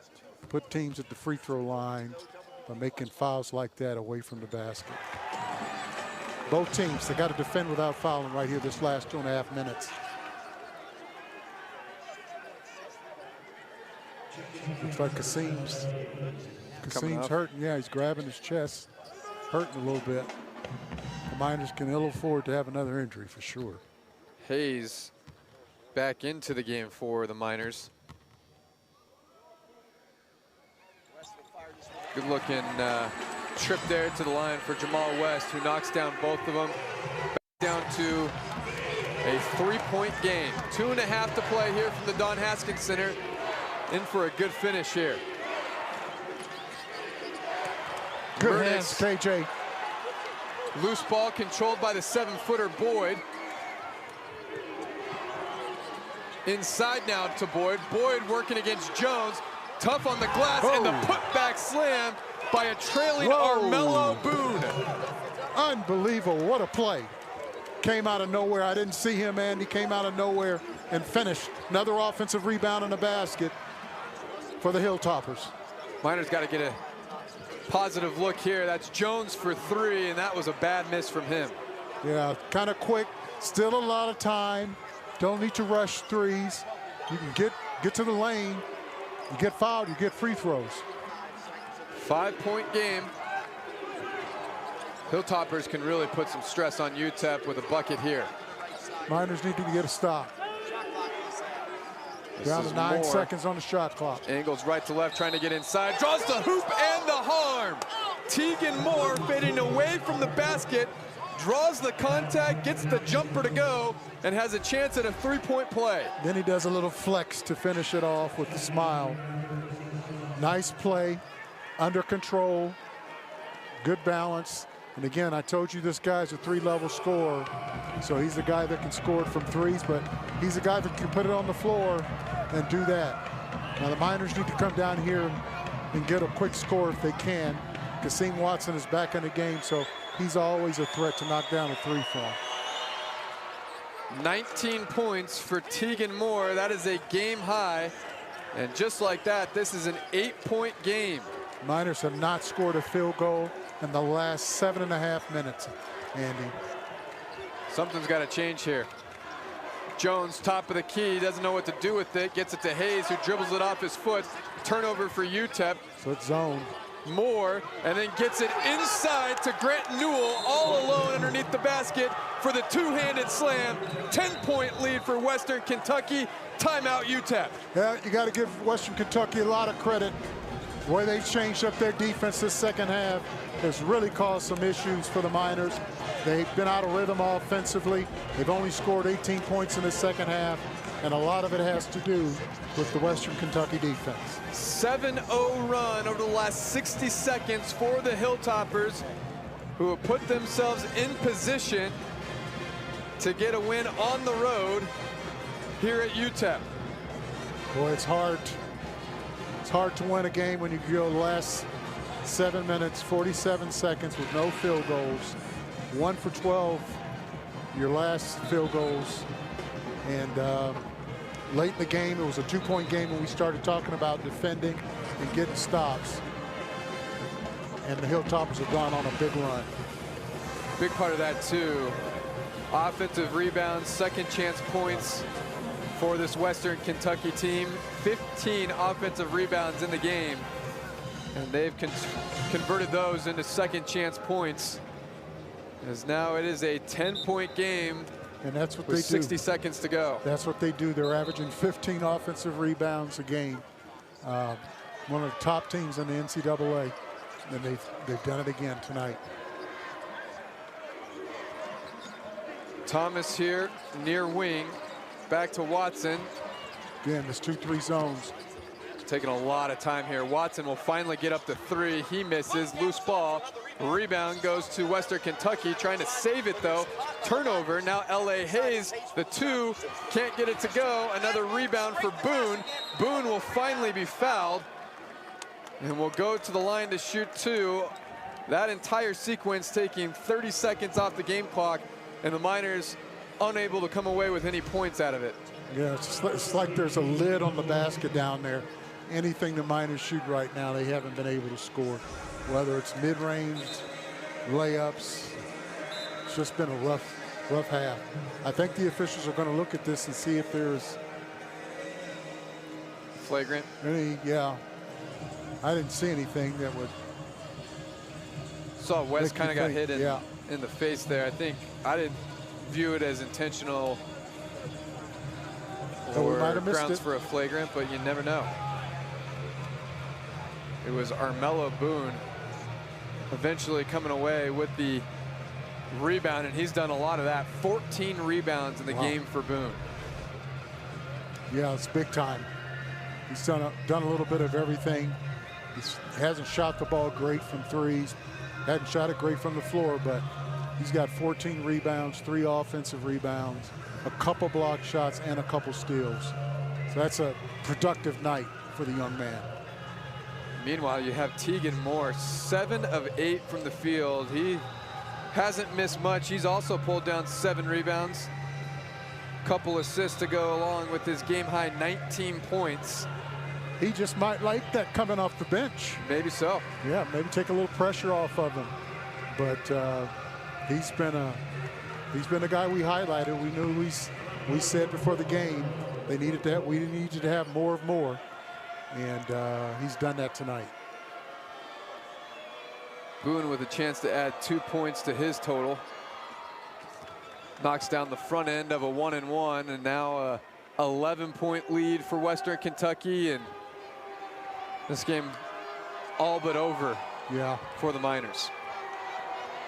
put teams at the free throw line by making fouls like that away from the basket. Both teams, they got to defend without fouling right here this last 2.5 minutes. Looks like Kasim's hurting. Yeah, he's grabbing his chest, hurting a little bit. The Miners can ill afford to have another injury for sure. Hayes back into the game for the Miners. Good looking trip there to the line for Jamal West, who knocks down both of them. Down to a 3-point game. 2.5 to play here from the Don Haskins Center. In for a good finish here. Good hands, KJ. Loose ball controlled by the 7-footer Boyd. Inside now to Boyd. Boyd working against Jones. Tough on the glass, and the putback slam by a trailing Armello Boone. Unbelievable, what a play. Came out of nowhere. I didn't see him, and he came out of nowhere and finished. Another offensive rebound in the basket for the Hilltoppers. Miners got to get a positive look here. That's Jones for 3, and that was a bad miss from him. Yeah, kind of quick, still a lot of time. Don't need to rush threes. You can get to the lane. You get fouled, you get free throws. 5-point game. Hilltoppers can really put some stress on UTEP with a bucket here. Miners need to get a stop. Down to 9 seconds on the shot clock. Angles right to left, trying to get inside. Draws the hoop and the harm. Tegan Moore fading away from the basket. Draws the contact, gets the jumper to go, and has a chance at a 3-point play. Then he does a little flex to finish it off with a smile. Nice play, under control, good balance. And again, I told you this guy's a 3-level scorer. So he's the guy that can score it from threes, but he's the guy that can put it on the floor and do that. Now the Miners need to come down here and get a quick score if they can. Kasim Watson is back in the game, so he's always a threat to knock down a 3 for him. 19 points for Tegan Moore. That is a game high. And just like that, this is an 8-point game. Miners have not scored a field goal in the last 7.5 minutes, Andy. Something's got to change here. Jones, top of the key, doesn't know what to do with it. Gets it to Hayes, who dribbles it off his foot. Turnover for UTEP. So it's zone. Moore, and then gets it inside to Grant Newell, all alone underneath the basket for the 2-handed slam. 10-point lead for Western Kentucky. Timeout UTEP. Yeah, you got to give Western Kentucky a lot of credit. The way they've changed up their defense this second half has really caused some issues for the Miners. They've been out of rhythm offensively. They've only scored 18 points in the second half, and a lot of it has to do with the Western Kentucky defense. 7-0 run over the last 60 seconds for the Hilltoppers, who have put themselves in position to get a win on the road here at UTEP. Boy, it's hard. It's hard to win a game when you go the last 7 minutes, 47 seconds with no field goals. 1 for 12, your last field goals. And late in the game, it was a 2-point game when we started talking about defending and getting stops. And the Hilltoppers have gone on a big run. Big part of that, too. Offensive rebounds, second chance points for this Western Kentucky team. 15 offensive rebounds in the game. And they've converted those into second chance points. As now it is a 10-point game. And that's what with they do. 60 seconds to go. That's what they do. They're averaging 15 offensive rebounds a game. One of the top teams in the NCAA. And they've done it again tonight. Thomas here, near wing. Back to Watson. Again, there's 2-3 zones. Taking a lot of time here. Watson will finally get up to 3. He misses. Loose ball. Rebound goes to Western Kentucky. Trying to save it, though. Turnover. Now L.A. Hayes, the 2. Can't get it to go. Another rebound for Boone. Boone will finally be fouled. And will go to the line to shoot 2. That entire sequence taking 30 seconds off the game clock. And the Miners unable to come away with any points out of it. Yeah, it's like there's a lid on the basket down there. Anything the Miners shoot right now, they haven't been able to score. Whether it's mid-range, layups, it's just been a rough half. I think the officials are going to look at this and see if there's flagrant. Yeah, I didn't see anything that would. Saw West kind of got hit in the face there. I think I didn't view it as intentional or grounds for a flagrant, but you never know. It was Armello Boone eventually coming away with the rebound, and he's done a lot of that. 14 rebounds in the game for Boone. Yeah, it's big time. He's done a little bit of everything. He hasn't shot the ball great from threes, hadn't shot it great from the floor, but he's got 14 rebounds, 3 offensive rebounds, a couple block shots, and a couple steals. So that's a productive night for the young man. Meanwhile, you have Tegan Moore, 7 of 8 from the field. He hasn't missed much. He's also pulled down 7 rebounds. Couple assists to go along with his game-high 19 points. He just might like that coming off the bench. Maybe so. Yeah, maybe take a little pressure off of him. But he's been a guy we highlighted. We knew we said before the game we needed to have more of more, and he's done that tonight. Boone with a chance to add 2 points to his total. Knocks down the front end of a 1-and-1, and now a 11-point lead for Western Kentucky, and this game all but over. Yeah, for the Miners.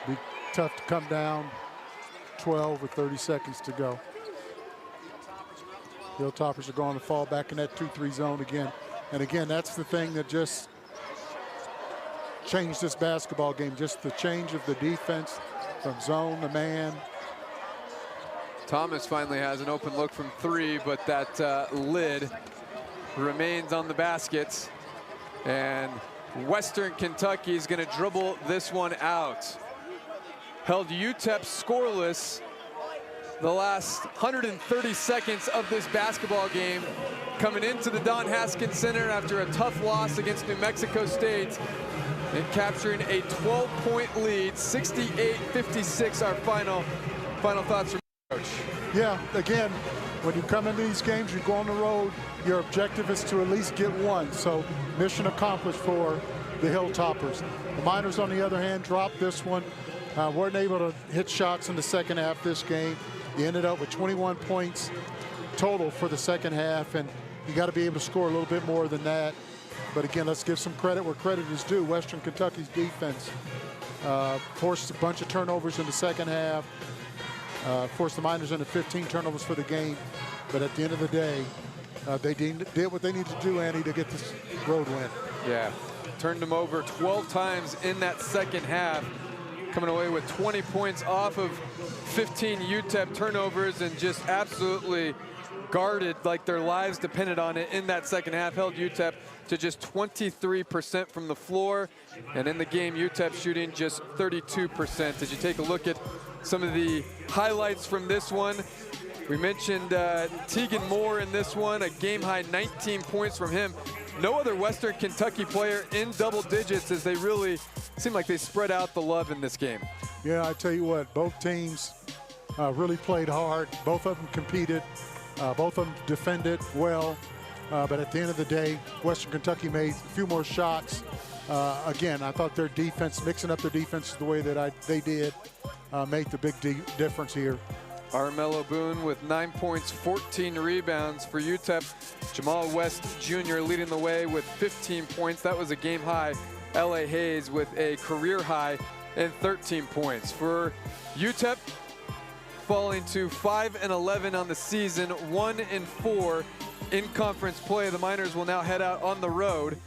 Be tough to come down 12 with 30 seconds to go. Hilltoppers are going to fall back in that 2-3 zone again. And again, that's the thing that just changed this basketball game, just the change of the defense from zone to man. Thomas finally has an open look from 3, but that lid remains on the basket. And Western Kentucky is going to dribble this one out. Held UTEP scoreless the last 130 seconds of this basketball game, coming into the Don Haskins Center after a tough loss against New Mexico State, and capturing a 12-point lead, 68-56. Our final thoughts from Coach. Yeah, again, when you come into these games, you go on the road, your objective is to at least get one. So mission accomplished for the Hilltoppers. The Miners, on the other hand, dropped this one. Weren't able to hit shots in the second half this game. You ended up with 21 points total for the second half, and you got to be able to score a little bit more than that. But again, let's give some credit where credit is due. Western Kentucky's defense forced a bunch of turnovers in the second half. Forced the Miners into 15 turnovers for the game. But at the end of the day, they did what they needed to do, Andy, to get this road win. Yeah, turned them over 12 times in that second half, coming away with 20 points off of 15 UTEP turnovers, and just absolutely guarded like their lives depended on it in that second half. Held UTEP to just 23% from the floor, and in the game, UTEP shooting just 32%. Did you take a look at some of the highlights from this one? We mentioned Tegan Moore in this one, a game-high 19 points from him. No other Western Kentucky player in double digits, as they really seem like they spread out the love in this game. Yeah, I tell you what, both teams really played hard. Both of them competed. Both of them defended well. But at the end of the day, Western Kentucky made a few more shots. Again, I thought their defense, mixing up their defense the way that they did, made the big difference here. Armello Boone with 9 points, 14 rebounds for UTEP. Jamal West Jr. leading the way with 15 points. That was a game high. L.A. Hayes with a career high and 13 points. For UTEP, falling to 5-11 on the season, 1-4 in conference play. The Miners will now head out on the road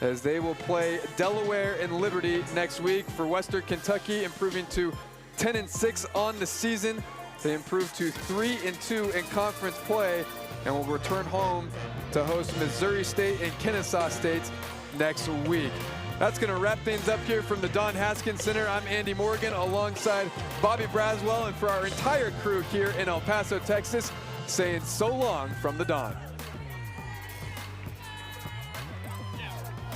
as they will play Delaware and Liberty next week. For Western Kentucky, improving to 10-6 on the season. They improved to 3-2 in conference play and will return home to host Missouri State and Kennesaw State next week. That's going to wrap things up here from the Don Haskins Center. I'm Andy Morgan alongside Bobby Braswell, and for our entire crew here in El Paso, Texas, saying so long from the Don.